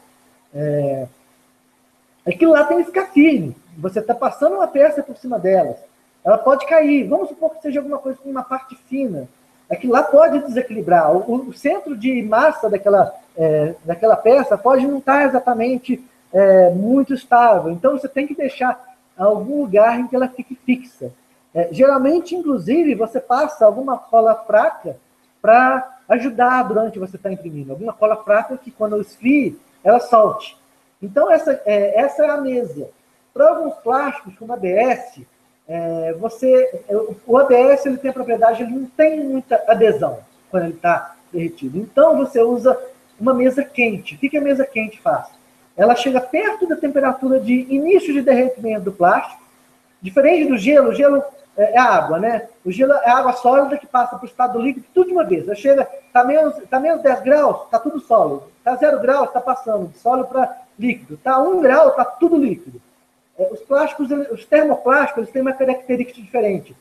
aquilo lá tem que ficar firme. Você está passando uma peça por cima delas. Ela pode cair. Vamos supor que seja alguma coisa com uma parte fina. Aquilo lá pode desequilibrar. O centro de massa daquela peça pode não estar exatamente muito estável. Então, você tem que deixar algum lugar em que ela fique fixa. Geralmente, inclusive, você passa alguma cola fraca para ajudar durante você estar imprimindo. Alguma cola fraca que, quando esfrie, ela solte. Então, essa é a mesa. Para alguns plásticos, como ABS, o ABS ele tem a propriedade, ele não tem muita adesão quando ele está derretido. Então, você usa uma mesa quente. O que a mesa quente faz? Ela chega perto da temperatura de início de derretimento do plástico, diferente do gelo. O gelo é água, né? O gelo é água sólida que passa para o estado líquido tudo de uma vez. Ela chega, está menos 10 graus, está tudo sólido. Está 0 graus, está passando de sólido para líquido. Está 1 grau, está tudo líquido. Os plásticos, os termoplásticos, eles têm uma característica diferente.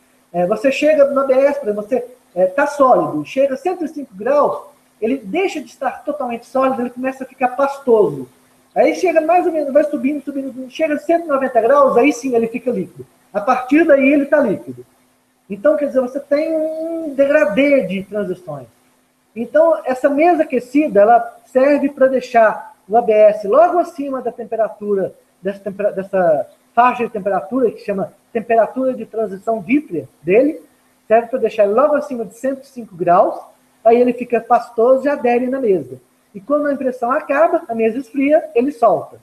Você chega no ABS, por exemplo, você está sólido, chega a 105 graus, ele deixa de estar totalmente sólido, ele começa a ficar pastoso. Aí chega mais ou menos, vai subindo, chega a 190 graus, aí sim ele fica líquido. A partir daí ele está líquido. Então, quer dizer, você tem um degradê de transições. Então, essa mesa aquecida, ela serve para deixar o ABS logo acima da temperatura, dessa faixa de temperatura, que chama temperatura de transição vítrea dele, serve para deixar ele logo acima de 105 graus, aí ele fica pastoso e adere na mesa. E quando a impressão acaba, a mesa esfria, ele solta.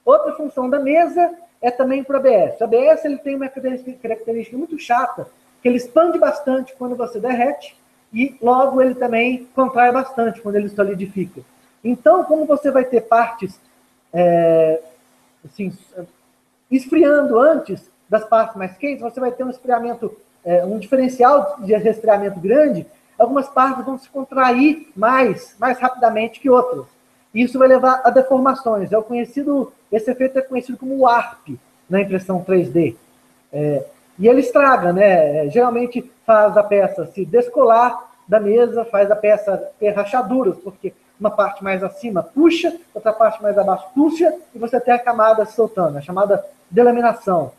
Outra função da mesa é também para o ABS. O ABS ele tem uma característica muito chata, que ele expande bastante quando você derrete, e logo ele também contrai bastante quando ele solidifica. Então, como você vai ter partes assim, esfriando antes das partes mais quentes, você vai ter um esfriamento, um diferencial de resfriamento grande, algumas partes vão se contrair mais rapidamente que outras. Isso vai levar a deformações. Esse efeito é conhecido como warp na impressão 3D. E ele estraga, né? Geralmente faz a peça se descolar da mesa, faz a peça ter rachaduras, porque uma parte mais acima puxa, outra parte mais abaixo puxa, e você tem a camada se soltando, a chamada delaminação.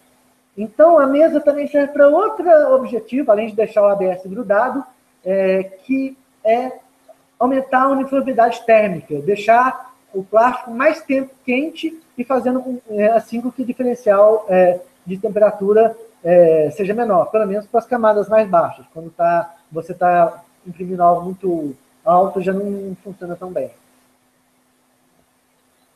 Então, a mesa também serve para outro objetivo, além de deixar o ABS grudado, que é aumentar a uniformidade térmica, deixar o plástico mais tempo quente e fazendo assim com que o diferencial de temperatura seja menor, pelo menos para as camadas mais baixas. Quando você está imprimindo algo muito alto, já não funciona tão bem.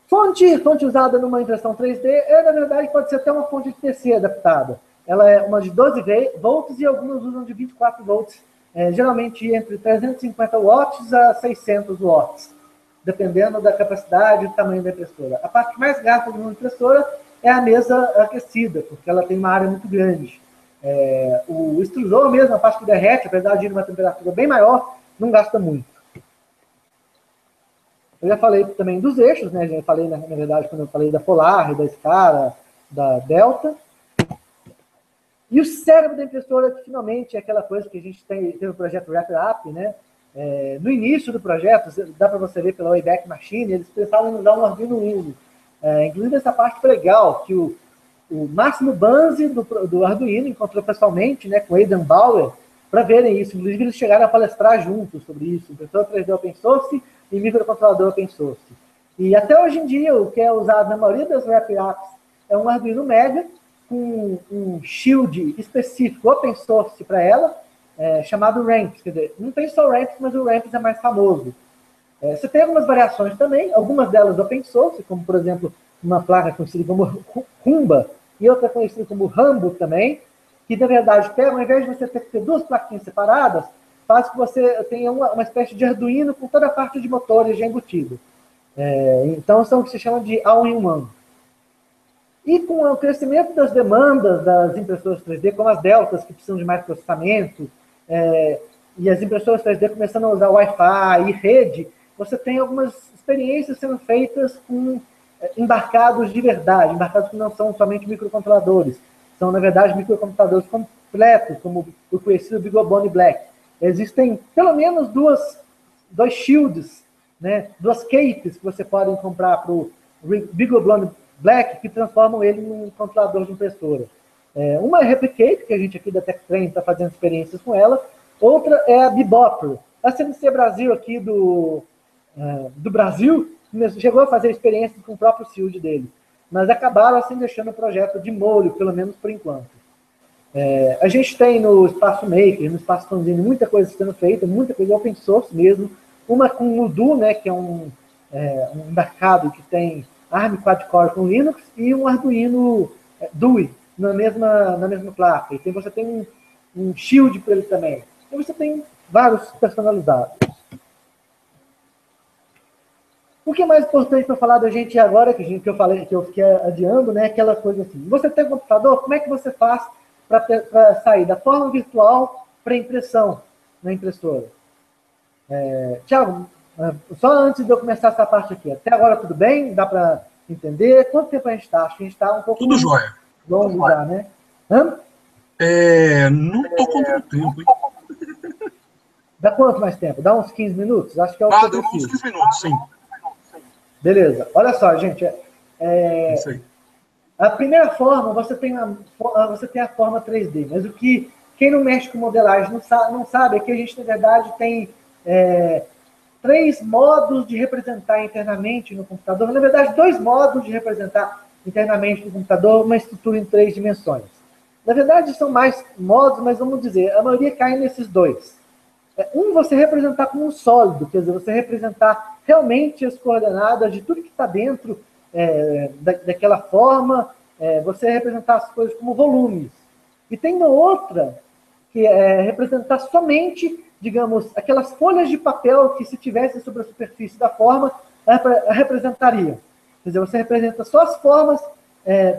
Fonte usada numa impressão 3D, na verdade, pode ser até uma fonte de TC adaptada. Ela é uma de 12 volts e algumas usam de 24 volts, geralmente entre 350 watts a 600 watts, dependendo da capacidade e do tamanho da impressora. A parte mais gasta de uma impressora é a mesa aquecida, porque ela tem uma área muito grande. O extrusor mesmo, a parte que derrete, apesar de ir numa temperatura bem maior, não gasta muito. Eu já falei também dos eixos, né? Já falei, na verdade, quando eu falei da Polar, da Scara, da Delta. E o cérebro da impressora, que finalmente é aquela coisa que a gente teve o projeto WrapUp, né? No início do projeto, dá para você ver pela Wayback Machine, eles pensavam em usar um Arduino Uno. Inclusive, essa parte foi legal, que o Máximo Banzi, do Arduino, encontrou pessoalmente, né, com o Aidan Bauer, para verem isso. Inclusive, eles chegaram a palestrar juntos sobre isso, impressora 3D open source e microcontrolador open source. E até hoje em dia, o que é usado na maioria das WrapUps é um Arduino Mega, com um shield específico open source para ela, chamado Ramps. Quer dizer, não tem só o Ramps, mas o Ramps é mais famoso. Você tem algumas variações também, algumas delas open source, como, por exemplo, uma placa conhecida como Rumba e outra conhecida como Rambo também, que, na verdade, ao invés de você ter que ter duas plaquinhas separadas, faz que você tenha uma espécie de Arduino com toda a parte de motores já embutido. Então, são o que se chama de all-in-one. E com o crescimento das demandas das impressoras 3D, como as Deltas, que precisam de mais processamento, e as impressoras 3D começando a usar Wi-Fi e rede, você tem algumas experiências sendo feitas com embarcados de verdade, embarcados que não são somente microcontroladores, são, na verdade, microcomputadores completos, como o conhecido BeagleBone Black. Existem pelo menos dois shields, né, duas capes que você pode comprar para o BeagleBone Black, que transformam ele em um controlador de impressora. Uma é a Replicate, que a gente aqui da TechTrain está fazendo experiências com ela. Outra é a Bebopper. A CNC Brasil aqui do Brasil chegou a fazer experiências com o próprio Shield dele, mas acabaram assim deixando o projeto de molho, pelo menos por enquanto. A gente tem no Espaço Maker, no Espaço Fanzine, muita coisa sendo feita, muita coisa open source mesmo, uma com o Udo, né, que é um embarcado que tem ARM quad-core com Linux, e um Arduino DUI na mesma placa. E você tem um Shield para ele também. E você tem vários personalizados. O que é mais importante para falar da gente agora, que eu falei, que eu fiquei adiando, né, aquela coisa assim, você tem um computador, como é que você faz para sair da forma virtual para impressão na impressora? Tiago, só antes de eu começar essa parte aqui, até agora tudo bem? Dá para entender? Quanto tempo a gente está? Acho que a gente está um pouco Tudo jóia. longo já, né? Hã? Não estou contando tempo, hein? Dá quanto mais tempo? Dá uns 15 minutos? Acho que é o que eu Dá uns preciso. 15 minutos, sim. Beleza. Olha só, gente. Isso aí. A primeira forma, você tem a forma 3D, mas quem não mexe com modelagem não sabe é que a gente, na verdade, tem 3 modos de representar internamente no computador. Na verdade, 2 modos de representar internamente no computador uma estrutura em 3 dimensões. Na verdade, são mais modos, mas vamos dizer, a maioria cai nesses 2. Você representar como um sólido, quer dizer, você representar realmente as coordenadas de tudo que está dentro daquela forma, você representar as coisas como volumes. E tem uma outra, que é representar somente, digamos, aquelas folhas de papel que, se tivessem sobre a superfície da forma, representariam. Quer dizer, você representa só as formas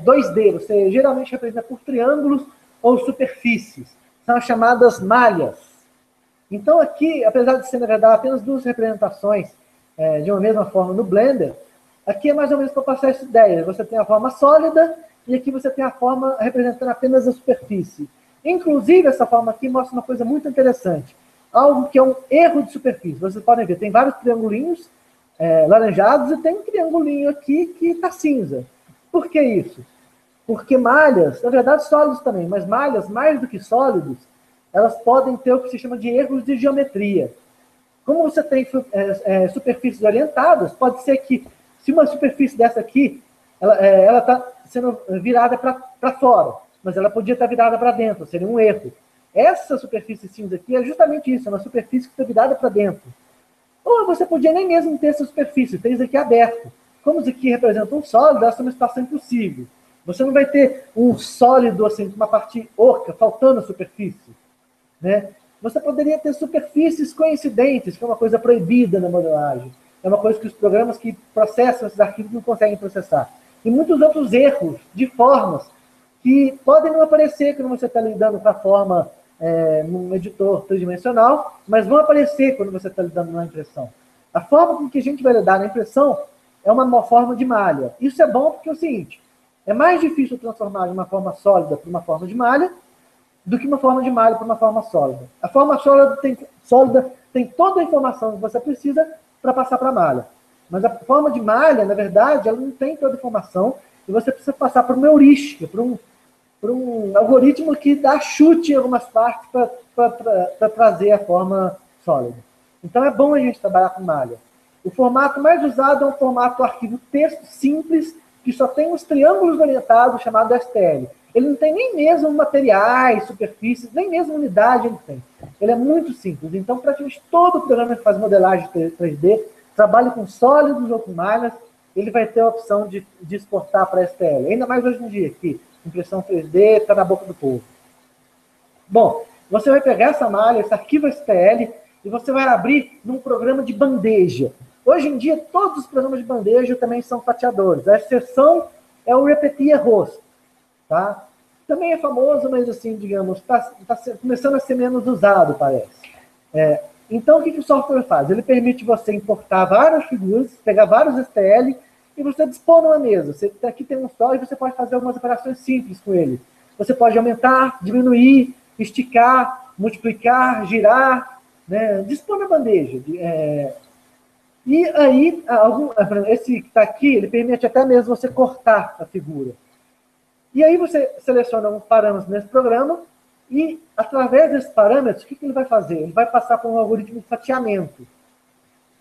2D, você geralmente representa por triângulos ou superfícies. São as chamadas malhas. Então aqui, apesar de ser, na verdade, apenas 2 representações de uma mesma forma no Blender, aqui é mais ou menos para passar essa ideia. Você tem a forma sólida e aqui você tem a forma representando apenas a superfície. Inclusive, essa forma aqui mostra uma coisa muito interessante. Algo que é um erro de superfície. Vocês podem ver, tem vários triangulinhos laranjados e tem um triangulinho aqui que está cinza. Por que isso? Porque malhas, na verdade sólidos também, mas malhas, mais do que sólidos, elas podem ter o que se chama de erros de geometria. Como você tem superfícies orientadas, pode ser que, se uma superfície dessa aqui, ela está sendo virada para fora, mas ela podia estar virada para dentro, seria um erro. Essa superfície cinza aqui é justamente isso, é uma superfície que está virada para dentro. Ou você podia nem mesmo ter essa superfície, tem isso aqui aberto. Como isso aqui representa um sólido, essa é uma situação impossível. Você não vai ter um sólido, assim, com uma parte oca, faltando a superfície. Né? Você poderia ter superfícies coincidentes, que é uma coisa proibida na modelagem. É uma coisa que os programas que processam esses arquivos não conseguem processar. E muitos outros erros de formas que podem não aparecer quando você está lidando com a forma num editor tridimensional, mas vão aparecer quando você está lidando na impressão. A forma com que a gente vai lidar na impressão é uma forma de malha. Isso é bom porque é o seguinte, é mais difícil transformar de uma forma sólida para uma forma de malha do que uma forma de malha para uma forma sólida. A forma sólida tem toda a informação que você precisa para passar para a malha. Mas a forma de malha, na verdade, ela não tem toda a informação e você precisa passar por uma heurística, por um algoritmo que dá chute em algumas partes para trazer a forma sólida. Então é bom a gente trabalhar com malha. O formato mais usado é um formato arquivo texto simples, que só tem os triângulos orientados, chamado STL. Ele não tem nem mesmo materiais, superfícies, nem mesmo unidade ele tem. Ele é muito simples. Então, praticamente todo programa que faz modelagem 3D, trabalha com sólidos ou com malhas, ele vai ter a opção de exportar para STL. Ainda mais hoje em dia, que impressão 3D está na boca do povo. Bom, você vai pegar essa malha, esse arquivo STL, e você vai abrir num programa de bandeja. Hoje em dia, todos os programas de bandeja também são fatiadores. A exceção é o Repetia Host. Tá? Também é famoso, mas assim, digamos, está começando a ser menos usado, parece. Então, o que o software faz? Ele permite você importar várias figuras, pegar vários STL e você dispor numa mesa. Aqui tem um só e você pode fazer algumas operações simples com ele. Você pode aumentar, diminuir, esticar, multiplicar, girar, né? Dispor na bandeja. E aí, esse que está aqui, ele permite até mesmo você cortar a figura. E aí você seleciona um parâmetro nesse programa e, através desses parâmetros, o que ele vai fazer? Ele vai passar por um algoritmo de fatiamento.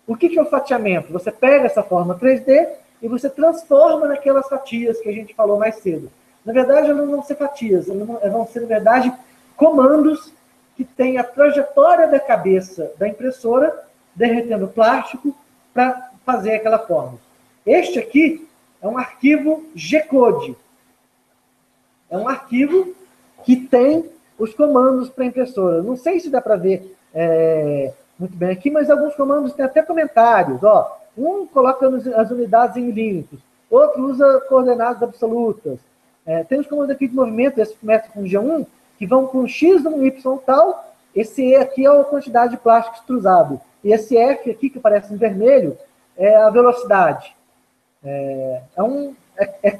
O que é o fatiamento? Você pega essa forma 3D e você transforma naquelas fatias que a gente falou mais cedo. Na verdade, elas não vão ser fatias, elas vão ser, na verdade, comandos que têm a trajetória da cabeça da impressora derretendo plástico para fazer aquela forma. Este aqui é um arquivo G-Code. É um arquivo que tem os comandos para a impressora. Não sei se dá para ver muito bem aqui, mas alguns comandos têm até comentários. Ó, um coloca as unidades em milímetros, outro usa coordenadas absolutas. Tem os comandos aqui de movimento, esse começa com G1, que vão com X no Y tal. Esse E aqui é a quantidade de plástico extrusado. E esse F aqui, que aparece em vermelho, é a velocidade.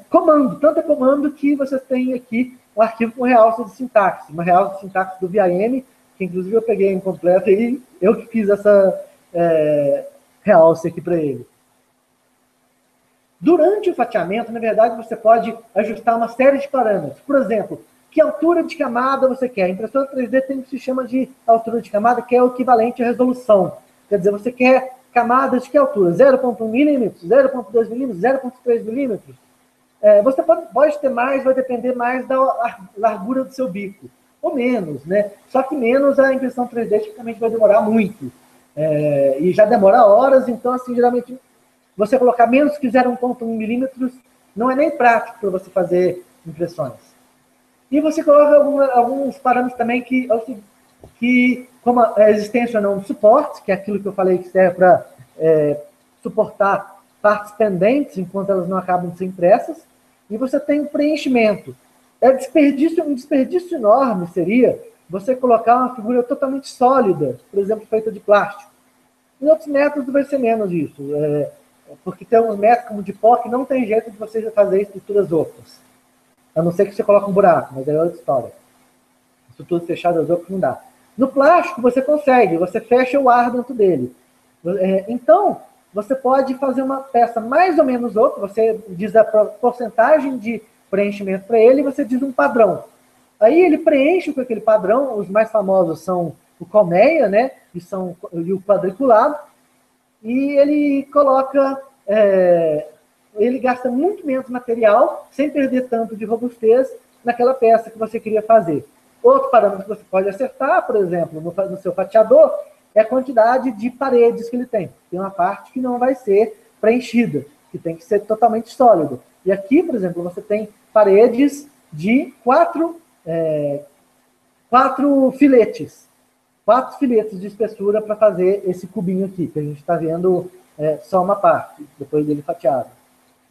Comando, tanto é comando que você tem aqui um arquivo com realce de sintaxe, uma realce de sintaxe do VIM, que inclusive eu peguei incompleto e eu que fiz essa realce aqui para ele. Durante o fatiamento, na verdade, você pode ajustar uma série de parâmetros. Por exemplo, que altura de camada você quer? A impressora 3D tem o que se chama de altura de camada, que é o equivalente à resolução. Quer dizer, você quer camadas de que altura? 0,1 milímetros, 0,2 milímetros, 0,3 milímetros. Você pode ter mais, vai depender mais da largura do seu bico. Ou menos, né? Só que menos a impressão 3D tipicamente vai demorar muito. E já demora horas, então, assim, geralmente, você colocar menos que 0,1 milímetros não é nem prático para você fazer impressões. E você coloca alguns parâmetros também que como a existência ou não de suporte, que é aquilo que eu falei que serve para suportar partes pendentes enquanto elas não acabam de ser impressas, e você tem o preenchimento. Um desperdício enorme seria você colocar uma figura totalmente sólida, por exemplo, feita de plástico. Em outros métodos vai ser menos isso, porque tem uns métodos como de pó que não tem jeito de você fazer estruturas ocas. A não ser que você coloque um buraco, mas é outra história. Estruturas fechadas ocas não dá. No plástico você consegue, você fecha o ar dentro dele. Então, você pode fazer uma peça mais ou menos oca, você diz a porcentagem de preenchimento para ele e você diz um padrão. Aí ele preenche com aquele padrão, os mais famosos são o colmeia, né, e o quadriculado, e ele coloca, ele gasta muito menos material, sem perder tanto de robustez naquela peça que você queria fazer. Outro parâmetro que você pode acertar, por exemplo, no seu fatiador, é a quantidade de paredes que ele tem. Tem uma parte que não vai ser preenchida, que tem que ser totalmente sólido. E aqui, por exemplo, você tem paredes de 4 filetes. 4 filetes de espessura para fazer esse cubinho aqui, que a gente está vendo só uma parte, depois dele fatiado.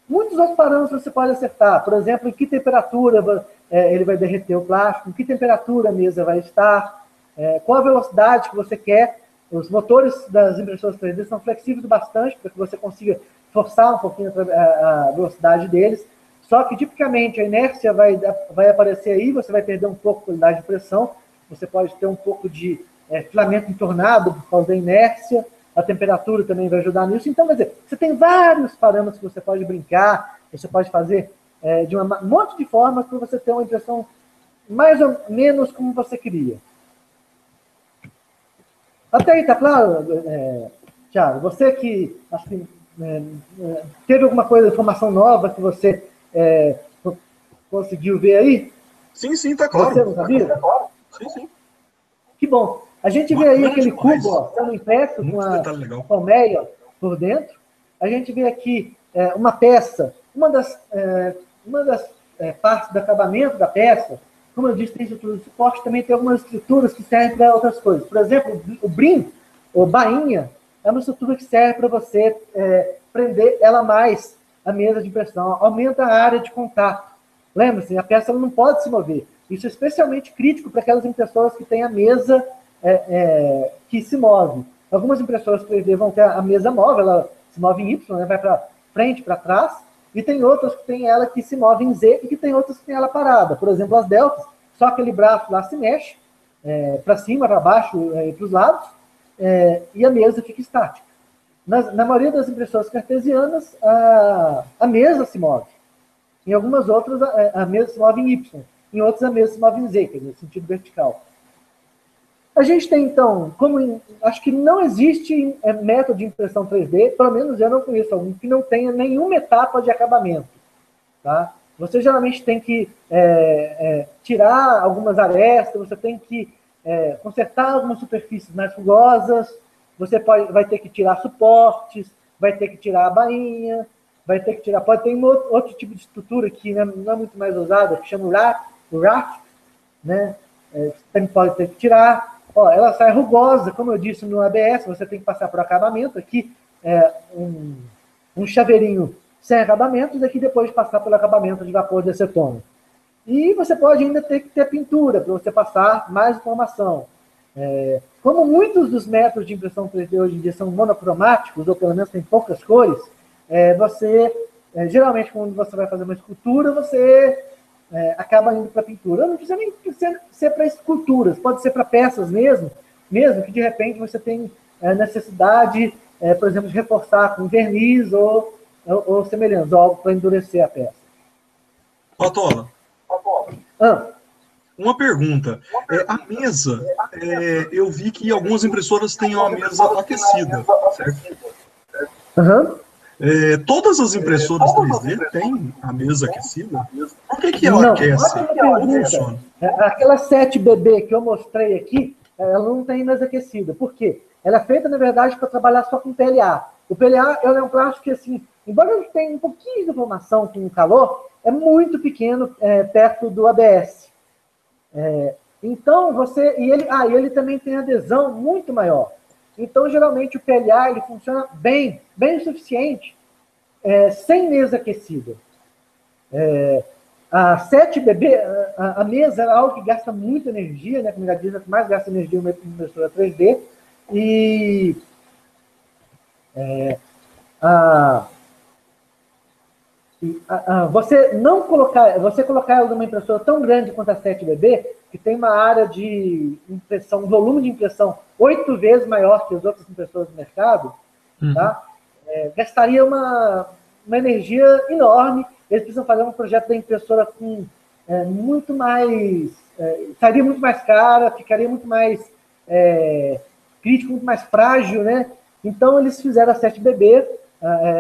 Muitos outros parâmetros você pode acertar. Por exemplo, em que temperatura ele vai derreter o plástico, em que temperatura a mesa vai estar, qual a velocidade que você quer. Os motores das impressoras 3D são flexíveis bastante para que você consiga forçar um pouquinho a velocidade deles. Só que, tipicamente, a inércia vai aparecer aí, você vai perder um pouco a qualidade de pressão, você pode ter um pouco de filamento entornado por causa da inércia, a temperatura também vai ajudar nisso. Então, quer dizer, você tem vários parâmetros que você pode brincar, você pode fazer de um monte de formas para você ter uma impressão mais ou menos como você queria. Até aí, tá claro, Thiago? Você que, acho que teve alguma coisa, informação nova que você conseguiu ver aí? Sim, tá claro. Você não sabia? Tá claro. Sim. Que bom. A gente vê aí aquele cubo, ó, sendo impresso com a colmeia por dentro. A gente vê aqui uma peça, uma das partes do acabamento da peça. Como eu disse, tem estrutura de suporte, também tem algumas estruturas que servem para outras coisas. Por exemplo, o brim, ou bainha, é uma estrutura que serve para você prender ela mais à mesa de impressão. Aumenta a área de contato. Lembre-se, a peça não pode se mover. Isso é especialmente crítico para aquelas impressoras que têm a mesa que se move. Algumas impressoras 3D vão ter a mesa móvel, ela se move em Y, né, vai para frente, para trás, e tem outras que tem ela que se move em Z e que tem outras que tem ela parada. Por exemplo, as Deltas, só aquele braço lá se mexe, para cima, para baixo e para os lados, e a mesa fica estática. Na maioria das impressoras cartesianas, a mesa se move. Em algumas outras, a mesa se move em Y. Em outras, a mesa se move em Z, quer dizer, no sentido vertical. A gente tem, então, acho que não existe método de impressão 3D, pelo menos eu não conheço algum, que não tenha nenhuma etapa de acabamento. Tá? Você geralmente tem que tirar algumas arestas, você tem que consertar algumas superfícies mais rugosas, você vai ter que tirar suportes, vai ter que tirar a bainha, pode ter outro tipo de estrutura que não é muito mais usada, que chama o raft, né? Você pode ter que tirar. Ó, ela sai rugosa, como eu disse no ABS, você tem que passar por acabamento. Aqui um chaveirinho sem acabamentos, aqui depois de passar pelo acabamento de vapor de acetona. E você pode ainda ter que ter pintura para você passar mais informação. Como muitos dos métodos de impressão 3D hoje em dia são monocromáticos, ou pelo menos tem poucas cores, geralmente quando você vai fazer uma escultura, você acaba indo para pintura. Não precisa nem ser para esculturas, pode ser para peças mesmo que de repente você tem necessidade, por exemplo, de reforçar com verniz ou semelhantes, ou algo para endurecer a peça. Patola, uma pergunta. A mesa, eu vi que algumas impressoras têm uma mesa aquecida, certo? Uhum. Todas as impressoras 3D têm a mesa aquecida? Por que ela aquece? Como funciona? Aquela 7BB que eu mostrei aqui, ela não tem mesa aquecida. Por quê? Ela é feita, na verdade, para trabalhar só com PLA. O PLA é um plástico que, assim, embora ele tenha um pouquinho de informação com o calor, é muito pequeno perto do ABS. Então, ele também tem adesão muito maior. Então, geralmente, o PLA ele funciona bem o suficiente, sem mesa aquecida. A 7BB, a mesa é algo que gasta muita energia, né? Como já diz, mais gasta energia uma impressora 3D. E você colocar ela numa impressora tão grande quanto a 7BB, que tem uma área de impressão, um volume de impressão 8 vezes maior que as outras impressoras do mercado, tá? Gastaria uma energia enorme. Eles precisam fazer um projeto da impressora com muito mais... sairia muito mais cara, ficaria muito mais crítico, muito mais frágil, né? Então, eles fizeram a 7BB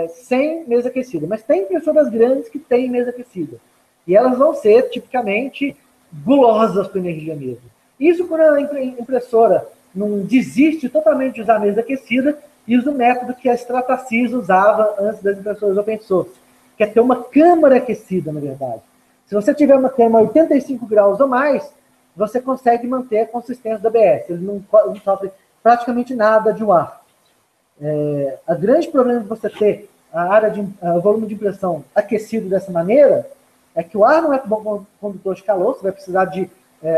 sem mesa aquecida. Mas tem impressoras grandes que têm mesa aquecida. E elas vão ser, tipicamente, gulosas com energia mesmo. Isso quando a impressora não desiste totalmente de usar a mesa aquecida e usa o método que a Stratasys usava antes das impressoras open source, que é ter uma câmara aquecida, na verdade. Se você tiver uma câmara a 85 graus ou mais, você consegue manter a consistência do ABS. Ele não sofre praticamente nada de ar. O grande problema de você ter o volume de impressão aquecido dessa maneira é que o ar não é bom condutor de calor, você vai precisar de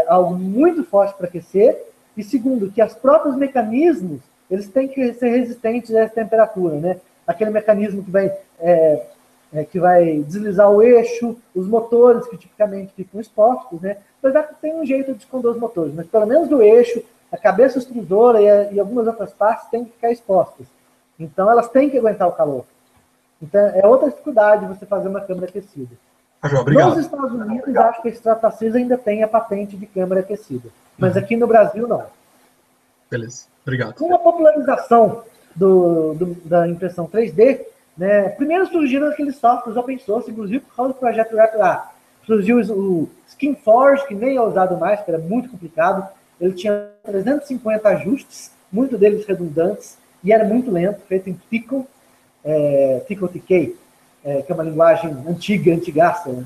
algo muito forte para aquecer, e segundo, que os próprios mecanismos eles têm que ser resistentes a essa temperatura, né? Aquele mecanismo que vai deslizar o eixo, os motores que tipicamente ficam expostos, né? Apesar que tem um jeito de esconder os motores, mas pelo menos o eixo, a cabeça extrusora e algumas outras partes têm que ficar expostas. Então elas têm que aguentar o calor. Então é outra dificuldade você fazer uma câmara aquecida. Obrigado. Nos Estados Unidos, acho que a Stratasys ainda tem a patente de câmara aquecida, mas aqui no Brasil não. Beleza, obrigado. Com a popularização da impressão 3D, né, primeiro surgiram aqueles softwares open source, inclusive por causa do projeto RapidA. Surgiu o SkinForge, que nem é usado mais, que era muito complicado. Ele tinha 350 ajustes, muitos deles redundantes, e era muito lento, feito em Pickle, Pickle-TK, que é uma linguagem antigaça.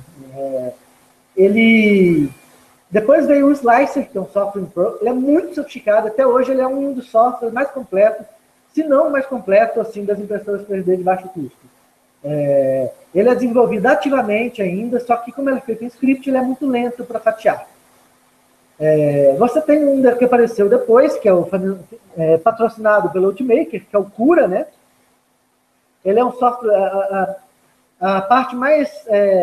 Depois veio o Slicer, que é um software Pro. Ele é muito sofisticado, até hoje ele é um dos softwares mais completos, se não o mais completo, assim, das impressoras 3D de baixo custo. Ele é desenvolvido ativamente ainda, só que como ele é feito em script, ele é muito lento para fatiar. Você tem um que apareceu depois, que é patrocinado pelo Ultimaker, que é o Cura, né? Ele é um software... A parte mais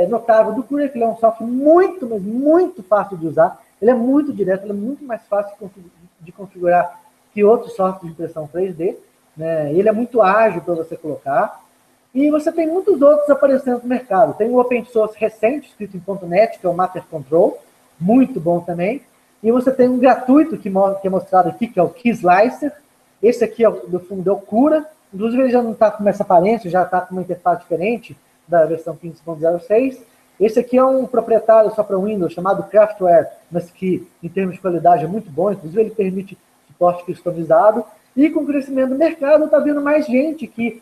notável do Cura é que ele é um software muito, mas muito fácil de usar. Ele é muito direto, ele é muito mais fácil de configurar que outros softwares de impressão 3D. Né? Ele é muito ágil para você colocar. E você tem muitos outros aparecendo no mercado. Tem o open source recente, escrito em .NET, que é o Matter Control, muito bom também. E você tem um gratuito que é mostrado aqui, que é o Key Slicer. Esse aqui, do fundo, é o Cura. Inclusive, ele já não está com essa aparência, já está com uma interface diferente da versão 15.06. Esse aqui é um proprietário só para Windows, chamado Craftware, mas que, em termos de qualidade, é muito bom. Inclusive, ele permite suporte customizado. E com o crescimento do mercado, está vindo mais gente que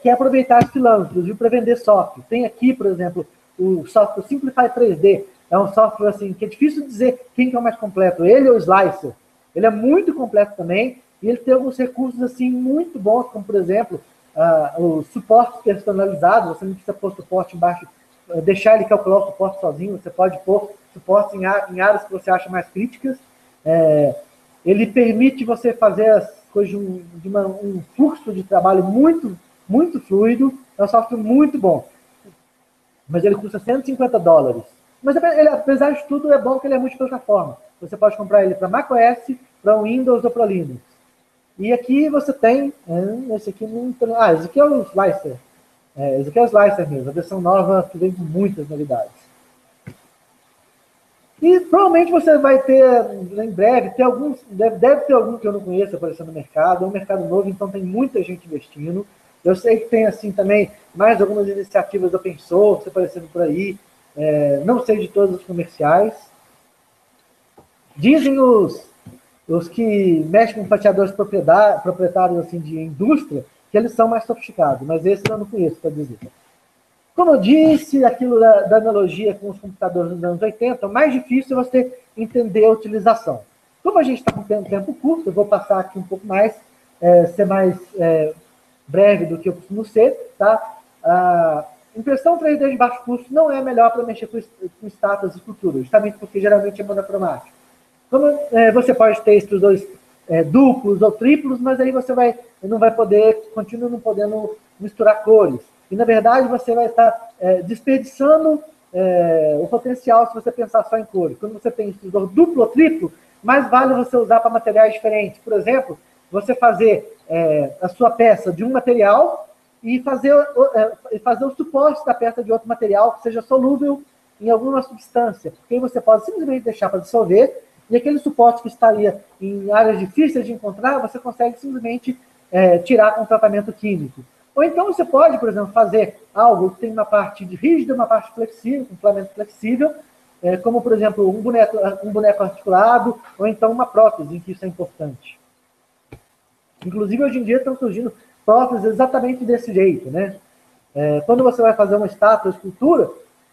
quer aproveitar esse filão, inclusive para vender software. Tem aqui, por exemplo, o software Simplify 3D. É um software assim, que é difícil dizer quem que é o mais completo, ele ou o Slicer. Ele é muito completo também, e ele tem alguns recursos assim, muito bons, como, por exemplo, os suportes personalizados. Você não precisa pôr suporte embaixo, deixar ele calcular o suporte sozinho, você pode pôr suporte em áreas que você acha mais críticas. Ele permite você fazer as coisas de um fluxo de trabalho muito, muito fluido. É um software muito bom. Mas ele custa $150. Mas ele, apesar de tudo, é bom que ele é multiplataforma. Você pode comprar ele para macOS, para Windows ou para Linux. E aqui você tem... esse aqui não tem... esse aqui é o Slicer. Esse aqui é o Slicer mesmo, a versão nova que vem com muitas novidades. E provavelmente você vai ter, em breve, deve ter algum que eu não conheço aparecendo no mercado. É um mercado novo, então tem muita gente investindo. Eu sei que tem, assim, também mais algumas iniciativas open source aparecendo por aí. Não sei de todos os comerciais. Dizem os que mexem com fatiadores proprietários assim, de indústria que eles são mais sofisticados, mas esse eu não conheço, para dizer. Como eu disse, aquilo da analogia com os computadores dos anos 80, o mais difícil é você entender a utilização. Como a gente está com tempo curto, eu vou passar aqui um pouco mais, ser mais breve do que eu costumo ser, tá? A impressão 3D de baixo custo não é melhor para mexer com estátuas e esculturas, justamente porque geralmente é monocromático. Como você pode ter estruturas duplos ou triplos, mas aí você não vai poder, continua não podendo misturar cores. E, na verdade, você vai estar desperdiçando o potencial se você pensar só em cores. Quando você tem estrutura duplo ou triplo, mais vale você usar para materiais diferentes. Por exemplo, você fazer a sua peça de um material e fazer o suporte da peça de outro material que seja solúvel em alguma substância. Porque aí você pode simplesmente deixar para dissolver e aquele suporte que estaria em áreas difíceis de encontrar, você consegue simplesmente tirar com tratamento químico. Ou então você pode, por exemplo, fazer algo que tem uma parte rígida, uma parte flexível, um filamento flexível, como, por exemplo, um boneco articulado, ou então uma prótese, em que isso é importante. Inclusive, hoje em dia estão surgindo próteses exatamente desse jeito, né? Quando você vai fazer uma estátua, uma escultura,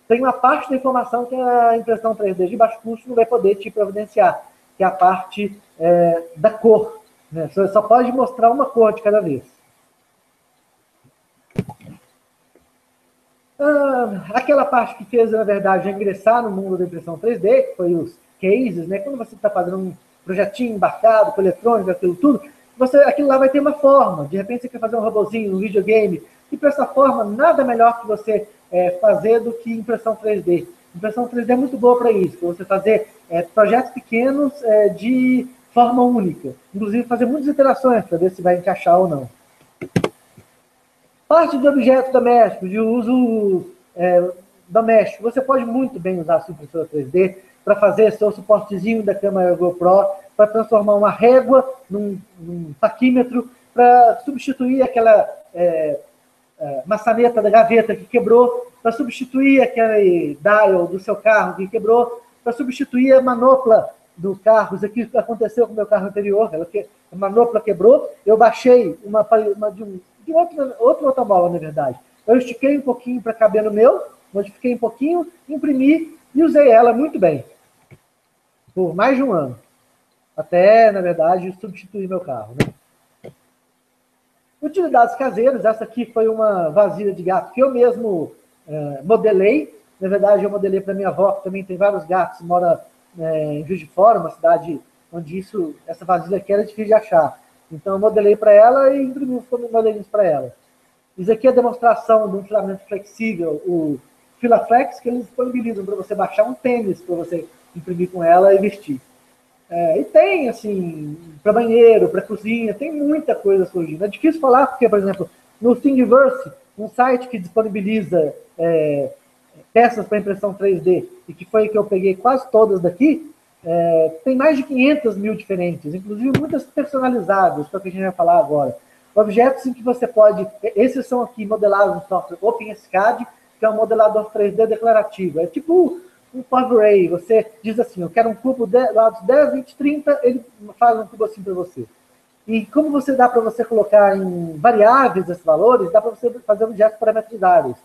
tem uma parte da informação que a impressão 3D de baixo custo não vai poder te providenciar, que é a parte da cor, né? Você só pode mostrar uma cor de cada vez. Aquela parte que fez, na verdade, ingressar no mundo da impressão 3D, que foi os cases, né? Quando você está fazendo um projetinho embarcado com eletrônica, aquilo tudo, aquilo lá vai ter uma forma. De repente você quer fazer um robozinho, um videogame, e para essa forma, nada melhor que você fazer do que impressão 3D. Impressão 3D é muito boa para isso, para você fazer projetos pequenos de forma única. Inclusive fazer muitas iterações para ver se vai encaixar ou não. Parte de objetos domésticos, de uso doméstico. Você pode muito bem usar a sua impressora 3D para fazer seu suportezinho da câmera GoPro, para transformar uma régua num taquímetro, para substituir aquela maçaneta da gaveta que quebrou, para substituir aquele dial do seu carro que quebrou, para substituir a manopla do carro. Isso aqui aconteceu com o meu carro anterior, a manopla quebrou, eu baixei de outro automóvel, na verdade. Eu estiquei um pouquinho para caber no meu, modifiquei um pouquinho, imprimi e usei ela muito bem. Por mais de um ano. Até, na verdade, substituir meu carro, né? Utilidades caseiras. Essa aqui foi uma vasilha de gato que eu mesmo modelei. Na verdade, eu modelei para minha avó, que também tem vários gatos, mora em Juiz de Fora, uma cidade onde essa vasilha aqui era difícil de achar. Então, eu modelei para ela e imprimi os modelinhos para ela. Isso aqui é a demonstração de um filamento flexível, o Filaflex, que eles disponibilizam para você baixar um tênis, para você imprimir com ela e vestir. E tem, assim, para banheiro, para cozinha, tem muita coisa surgindo. É difícil falar porque, por exemplo, no Thingiverse, um site que disponibiliza peças para impressão 3D, e que foi que eu peguei quase todas daqui, tem mais de 500 mil diferentes, inclusive muitas personalizadas, que é o que a gente vai falar agora. Objetos em que você pode... Esses são aqui modelados no software OpenSCAD, que é um modelador 3D declarativo. É tipo um Power Array. Você diz assim, eu quero um cubo de lados 10, 20, 30, ele faz um cubo assim para você. E como você dá para você colocar em variáveis esses valores, dá para você fazer objetos parametrizáveis.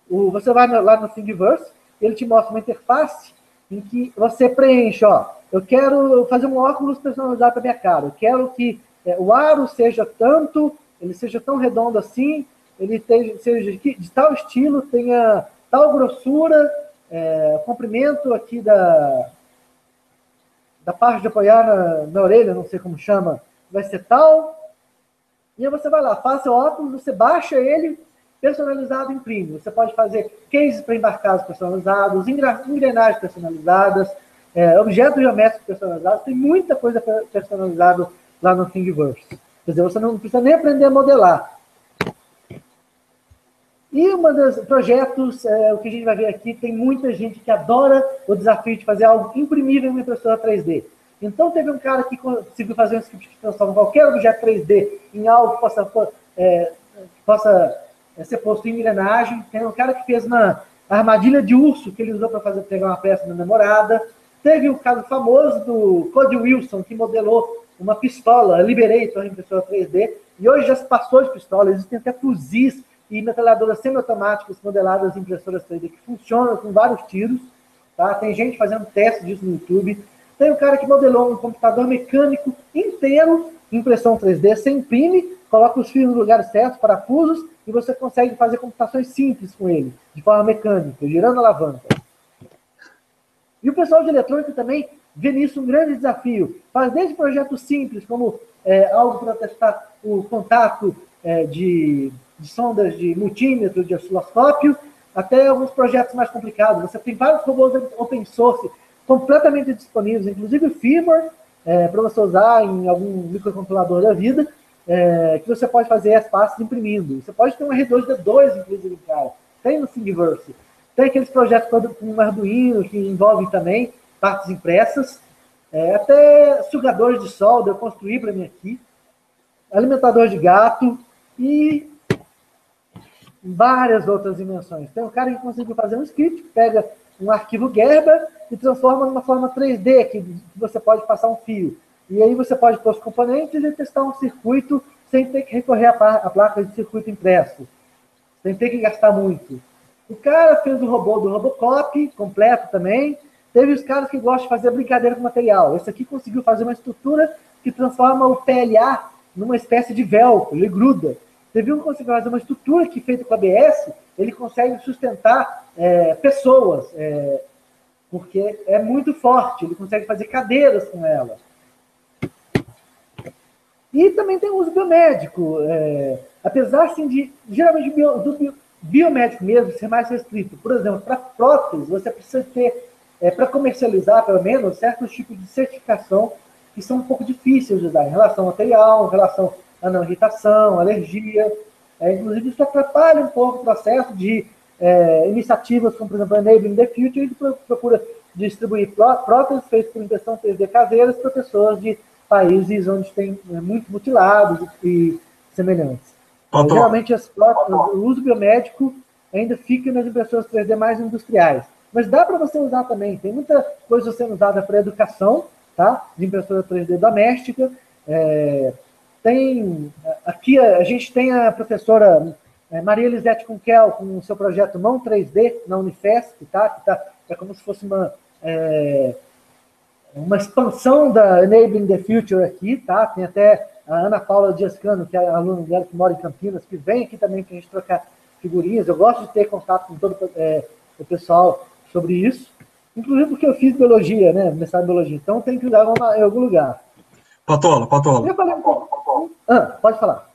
Você vai lá no Thingiverse, ele te mostra uma interface em que você preenche, ó, eu quero fazer um óculos personalizado para minha cara, eu quero que o aro seja tanto, ele seja tão redondo assim, ele seja de tal estilo, tenha tal grossura, comprimento aqui da parte de apoiar na orelha, não sei como chama, vai ser tal. E aí você vai lá, faz seu óculos, você baixa ele, personalizado, imprime. Você pode fazer cases para embarcados personalizados, engrenagens personalizadas, objetos geométricos personalizados, tem muita coisa personalizada lá no Thingiverse. Quer dizer, você não precisa nem aprender a modelar. E um dos projetos, o que a gente vai ver aqui, tem muita gente que adora o desafio de fazer algo imprimível em uma impressora 3D. Então, teve um cara que conseguiu fazer um script que transforma qualquer objeto 3D em algo que possa ser posto em engrenagem. Tem um cara que fez uma armadilha de urso que ele usou para pegar uma peça na namorada. Teve um caso famoso do Cody Wilson, que modelou uma pistola Liberator em impressora 3D, e hoje já se passou de pistola, existem até fuzis e metralhadoras semiautomáticas modeladas em impressoras 3D que funcionam com vários tiros, tá? Tem gente fazendo teste disso no YouTube. Tem um cara que modelou um computador mecânico inteiro em impressão 3D, você imprime, coloca os fios no lugar certo, parafusos, e você consegue fazer computações simples com ele, de forma mecânica, girando a alavanca. E o pessoal de eletrônica também vê nisso um grande desafio. Faz desde projetos simples, como algo para testar o contato de sondas de multímetro, de osciloscópio, até alguns projetos mais complicados. Você tem vários robôs open source completamente disponíveis, inclusive o firmware, para você usar em algum microcontrolador da vida, que você pode fazer as pastas imprimindo. Você pode ter um R2D2, inclusive, cara. Tem no Thingiverse. Tem aqueles projetos com um Arduino, que envolvem também partes impressas, até sugadores de solda eu construí para mim aqui, alimentador de gato e várias outras dimensões. Tem um cara que conseguiu fazer um script, pega um arquivo Gerber e transforma numa forma 3D, que você pode passar um fio. E aí você pode pôr os componentes e testar um circuito sem ter que recorrer à placa de circuito impresso, sem ter que gastar muito. O cara fez o robô do Robocop, completo também. Teve os caras que gostam de fazer brincadeira com material. Esse aqui conseguiu fazer uma estrutura que transforma o PLA numa espécie de velcro, ele gruda. Teve um que conseguiu fazer uma estrutura que, feita com ABS, ele consegue sustentar pessoas, porque é muito forte, ele consegue fazer cadeiras com ela. E também tem o uso biomédico, apesar assim, de, geralmente, do biomédico mesmo ser mais restrito. Por exemplo, para prótese, você precisa ter, para comercializar, pelo menos, certos tipos de certificação que são um pouco difíceis de usar, em relação ao material, em relação à não irritação, alergia. Inclusive, isso atrapalha um pouco o processo de iniciativas como, por exemplo, a Enabling the Future, que procura distribuir próteses feitas por impressão 3D caseiras para pessoas de países onde tem muito mutilados e semelhantes. Geralmente, o uso biomédico ainda fica nas impressoras 3D mais industriais. Mas dá para você usar também. Tem muita coisa sendo usada para educação, tá? De impressora 3D doméstica. Aqui a gente tem a professora Maria Elisete Kunkel com o seu projeto Mão 3D na Unifesp, tá? É como se fosse uma expansão da Enabling the Future aqui, tá? Tem até a Ana Paula Dias Cano, que é a aluna dela que mora em Campinas, que vem aqui também para a gente trocar figurinhas. Eu gosto de ter contato com todo o pessoal sobre isso, inclusive porque eu fiz biologia, né? Mestrado em biologia, então tem que usar em algum lugar. Patola. Eu falei um pouco. Pode falar.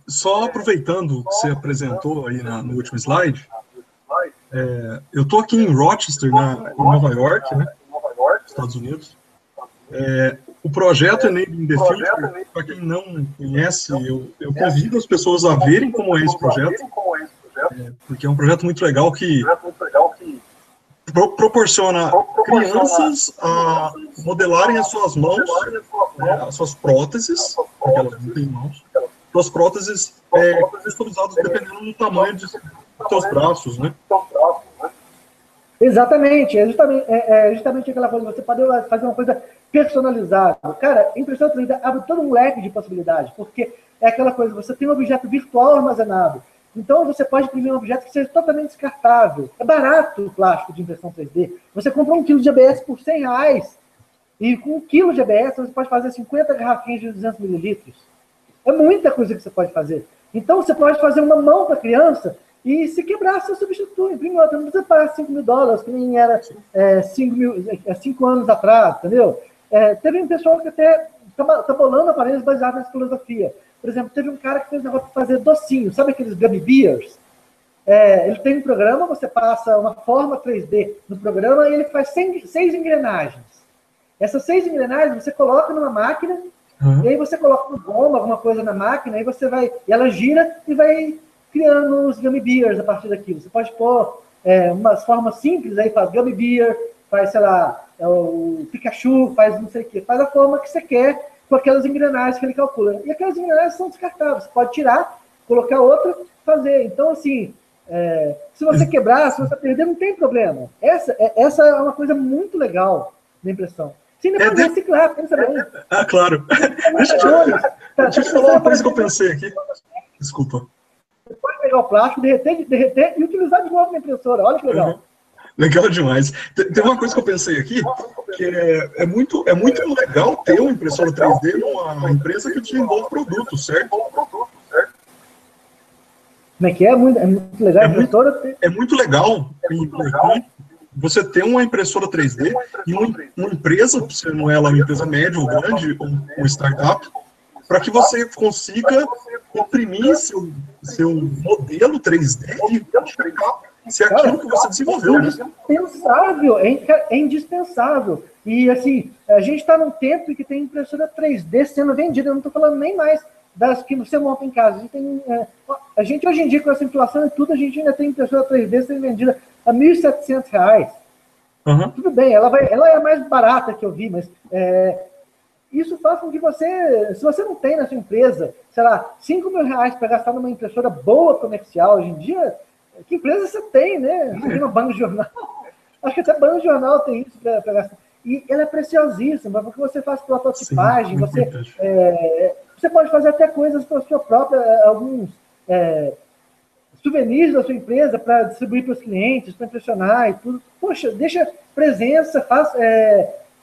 Só aproveitando o que você apresentou aí no último slide, eu estou aqui em Rochester, em Nova York, né? Estados Unidos. O projeto Enabling the Future, para quem não conhece, eu convido as pessoas a verem como é esse projeto, porque é um projeto muito legal que proporciona crianças a modelarem as suas mãos, as suas próteses, porque elas não têm mãos, suas próteses customizadas dependendo do tamanho dos seus braços, né? Exatamente, é justamente aquela coisa, você pode fazer uma coisa personalizada. Cara, impressão 3D abre todo um leque de possibilidades, porque é aquela coisa, você tem um objeto virtual armazenado, então você pode imprimir um objeto que seja totalmente descartável. É barato o plástico de impressão 3D. Você compra 1 quilo de ABS por R$100, e com 1 quilo de ABS você pode fazer 50 garrafinhas de 200 mililitros. É muita coisa que você pode fazer. Então você pode fazer uma mão para a criança, e se quebrar, você substitui, imprime outra. Não precisa pagar $5.000, que nem era 5 anos atrás, entendeu? Teve um pessoal que até está bolando aparelhos baseados nessa filosofia. Por exemplo, teve um cara que fez um negócio para fazer docinho, sabe aqueles gummy bears? Ele tem um programa, você passa uma forma 3D no programa e ele faz 6 engrenagens. Essas 6 engrenagens você coloca numa máquina, e aí você coloca uma bomba, alguma coisa na máquina, e ela gira e vai criando os gummy bears a partir daquilo. Você pode pôr umas formas simples, aí faz gummy bear, faz, sei lá, o Pikachu, faz não sei o quê, faz a forma que você quer com aquelas engrenagens que ele calcula. E aquelas engrenagens são descartáveis. Você pode tirar, colocar outra, fazer. Então, assim, se você quebrar, se você perder, não tem problema. Essa é uma coisa muito legal da impressão. Você ainda pode reciclar, pensa bem. Ah, claro. Deixa eu te falar uma coisa que eu pensei aqui. Desculpa. Você pode pegar o plástico, derreter e utilizar de novo na impressora. Olha que legal. Legal demais. Tem uma coisa que eu pensei aqui, que é muito legal ter uma impressora 3D numa empresa que desenvolve produtos, certo? Como é que é? É muito legal. É muito legal e importante você ter uma impressora 3D e uma empresa, se não é ela uma empresa média ou grande, ou uma startup, para que você consiga imprimir seu modelo 3D e checar se é aquilo que você desenvolveu. É indispensável, é indispensável. E, assim, a gente está num tempo em que tem impressora 3D sendo vendida, eu não estou falando nem mais das que você monta em casa. A gente hoje em dia, com essa inflação e tudo, a gente ainda tem impressora 3D sendo vendida a R$1.700. Uhum. Tudo bem, ela é a mais barata que eu vi, mas isso faz com que você, se você não tem na sua empresa, sei lá, R$5.000 para gastar numa impressora boa comercial hoje em dia, que empresa você tem, né? Você tem uma banca de jornal. Acho que até banca de jornal tem isso para gastar. E ela é preciosíssima, porque você faz prototipagem, você pode fazer até coisas para a sua própria, alguns souvenirs da sua empresa para distribuir para os clientes, para impressionar e tudo. Poxa, deixa presença,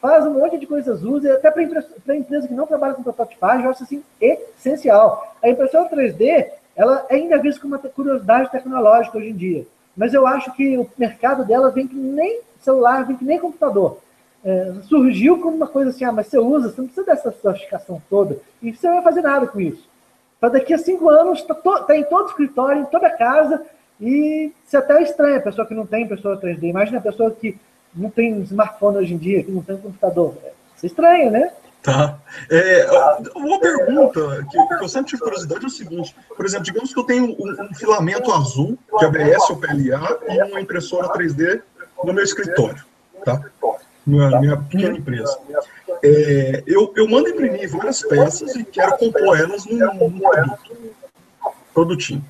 faz um monte de coisas úteis, até para empresa que não trabalha com prototipagem, eu acho assim essencial. A impressora 3D, ela ainda é vista como uma curiosidade tecnológica hoje em dia, mas eu acho que o mercado dela vem que nem celular, vem que nem computador. Surgiu como uma coisa assim, mas você usa, você não precisa dessa sofisticação toda, e você não vai fazer nada com isso. Para daqui a 5 anos, está em todo escritório, em toda casa, e você até estranha a pessoa que não tem impressora 3D. Imagina a pessoa que não tem smartphone hoje em dia, que não tem computador. Você estranha, né? Tá. Uma pergunta que eu sempre tive curiosidade é o seguinte: por exemplo, digamos que eu tenho um filamento azul de ABS ou PLA e uma impressora 3D no meu escritório, tá? Minha pequena empresa. Eu mando imprimir várias peças e quero compor elas num produtinho.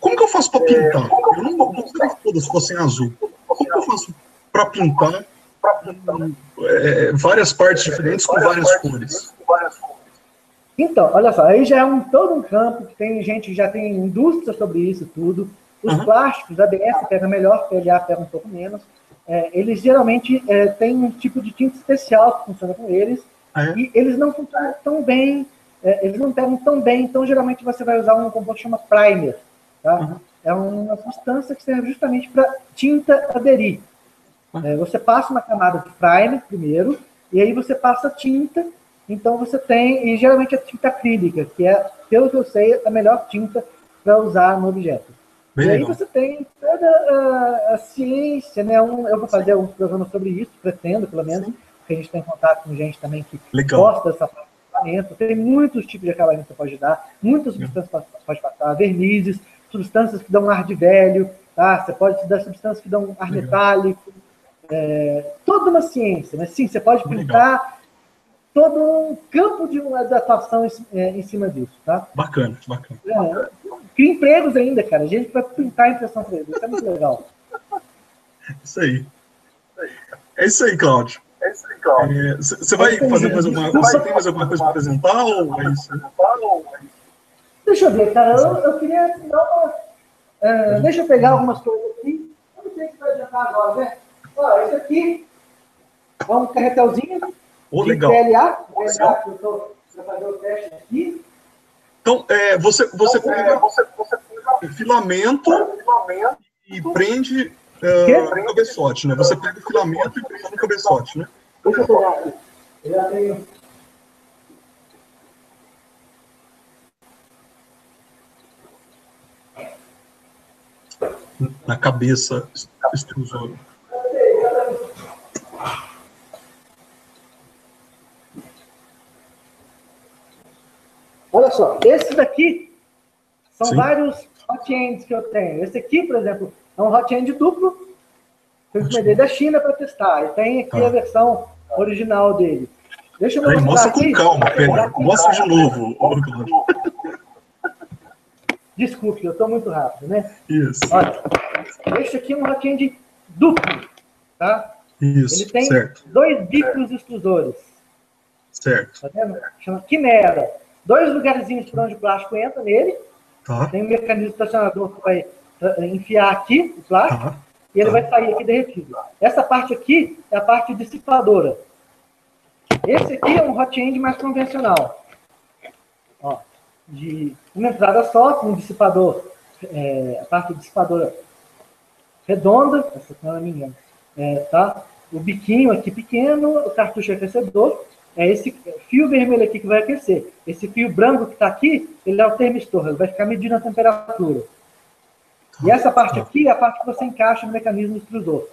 Como que eu faço para pintar? Eu não gostaria que todas fossem azul. Como que eu faço para pintar várias partes diferentes com várias cores? Então, olha só, aí já é todo um campo que tem gente que já tem indústria sobre isso tudo. Os plásticos, a ABS pega melhor, PLA pega um pouco menos. Eles geralmente têm um tipo de tinta especial que funciona com eles, e eles não funcionam tão bem, eles não pegam tão bem, então geralmente você vai usar um composto que chama primer, tá? É uma substância que serve justamente para tinta aderir. Você passa uma camada de primer primeiro, e aí você passa tinta, então você tem, e geralmente é tinta acrílica, que é, pelo que eu sei, a melhor tinta para usar no objeto. Bem e aí legal. você tem toda a ciência, né? Eu vou fazer um programa sobre isso, pretendo, pelo menos, porque a gente tem contato com gente também que gosta dessa parte de acabamento. Tem muitos tipos de acabamento que você pode dar, muitas substâncias que você pode passar, vernizes, substâncias que dão ar de velho, tá? Você pode dar substâncias que dão ar metálico, toda uma ciência, mas sim, você pode pintar todo um campo de uma adaptação em cima disso, tá? Bacana. Cria empregos ainda, cara. A gente vai pintar a impressão 3D, isso é muito legal. Isso aí. É isso aí, Cláudio. Você vai fazer mais alguma coisa? Você tem mais alguma coisa para apresentar ou é isso? Deixa eu ver, cara. Eu queria dar uma... deixa eu pegar algumas coisas aqui. Eu não sei se vai adiantar agora, né? Ó, esse aqui é um carretelzinho de legal. PLA, que eu estou fazer o teste aqui. Então, você pega filamento e prende no cabeçote, né? Você pega o filamento e prende no cabeçote, né? Deixa eu pegar aqui. Eu já tenho... Na cabeça extrusora. Olha só, esses daqui são vários hot ends que eu tenho. Esse aqui, por exemplo, é um hot end duplo. Eu encomendei da China para testar. E tem aqui a versão original dele. Deixa eu mostrar. Mostra aqui. Com calma, pega. Mostra de novo. Desculpe, eu estou muito rápido, né? Isso. Olha, este aqui é um hot end duplo, tá? Isso, ele tem certo. 2 bicos extrusores. Certo. Tá vendo? Chama quimera. 2 lugarzinhos por onde o plástico entra nele. Tá. Tem um mecanismo estacionador que vai enfiar aqui o plástico e ele vai sair aqui derretido. Essa parte aqui é a parte dissipadora. Esse aqui é um hot end mais convencional. Ó, de uma entrada só, com um dissipador, a parte dissipadora redonda, essa não é minha, tá? O biquinho aqui pequeno, o cartucho aquecedor. É esse fio vermelho aqui que vai aquecer. Esse fio branco que está aqui, ele é o termistor, ele vai ficar medindo a temperatura. E essa parte aqui é a parte que você encaixa no mecanismo extrusor.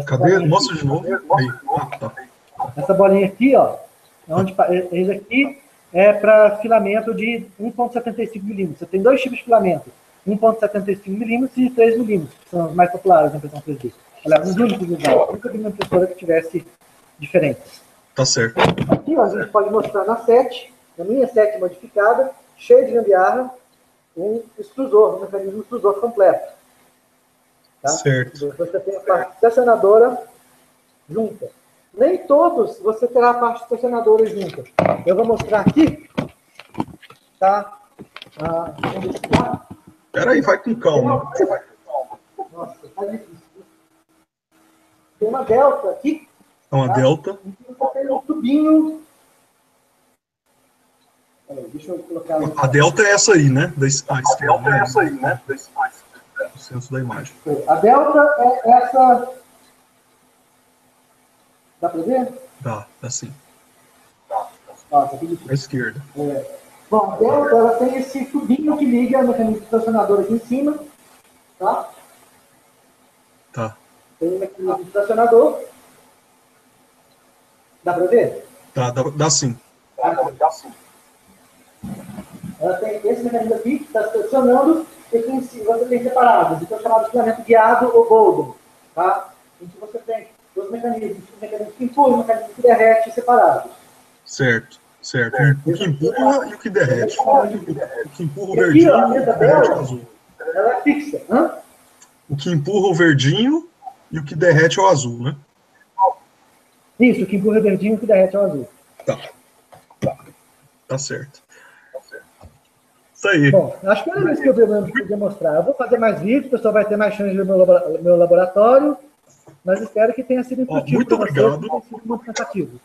Cadê? Mostra de novo. Aí. Tá. Essa bolinha aqui, ó, esse aqui é para filamento de 1,75 milímetros. Você tem 2 tipos de filamento, 1,75 milímetros e 3 milímetros, que são os mais populares na impressão 3D. Aliás, os únicos usados. Nunca vi uma impressora que tivesse diferentes. Tá certo. Aqui, ó, a gente pode mostrar na minha 7 modificada, cheia de gambiarra, um extrusor, um mecanismo extrusor completo. Tá? Certo. Você tem a parte estacionadora junta. Nem todos você terá a parte estacionadora junta. Eu vou mostrar aqui. Tá? Peraí, vai com calma. Nossa, tá difícil. Tem uma delta aqui. Uma delta. Tem um tubinho. Deixa eu colocar. A delta é essa aí, né? A delta é essa aí, né? O centro da imagem. A delta é essa. Dá para ver? Dá sim. Nossa, aqui à esquerda. Bom, a delta ela tem esse tubinho que liga o mecanismo estacionador aqui em cima. Tá? Tá. Tem o mecanismo estacionador. Dá para ver? Dá sim. Dá sim. Ela tem esse mecanismo aqui que está estacionando e que em si você tem separados. Então é chamado de filamento guiado ou golden. Tá? Em que você tem 2 mecanismos. O mecanismo que empurra e o mecanismo que derrete separados. Certo. O que empurra e o que derrete. O que empurra o verdinho e o que derrete o azul. Ela é fixa. O que empurra o verdinho e o que derrete é o azul, né? Isso, o que empurra o verdinho e o que derrete é o azul. Tá certo. Isso aí. Bom, acho que era isso que eu podia mostrar. Eu vou fazer mais vídeos, o pessoal vai ter mais chance de ver meu laboratório, mas espero que tenha sido instrutivo. Muito obrigado. Tenha sido muito cansativo.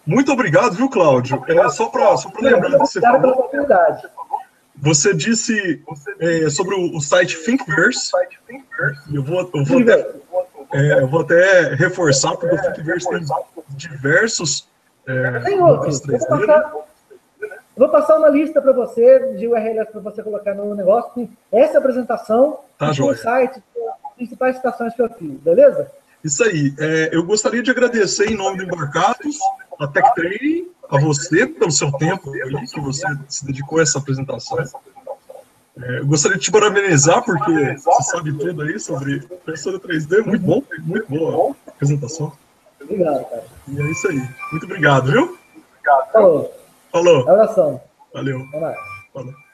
Muito obrigado, viu, Cláudio? Só para lembrar que você falou. Pela oportunidade. Você disse sobre o site Thinkiverse. Eu vou até reforçar, porque o Thinkiverse tem diversos tem outros. Eu vou passar uma lista para você, de URLs para você colocar no negócio, com essa apresentação, com o site, as principais citações que eu fiz, beleza? Isso aí. Eu gostaria de agradecer em nome do Embarcados, a Tech Training, a você pelo seu tempo que você se dedicou a essa apresentação. Eu gostaria de te parabenizar, porque você sabe tudo aí sobre impressora 3D. Muito bom, muito boa a apresentação. Obrigado, cara. E é isso aí. Muito obrigado, viu? Falou. Falou. Abração. Valeu. Até mais. Falou.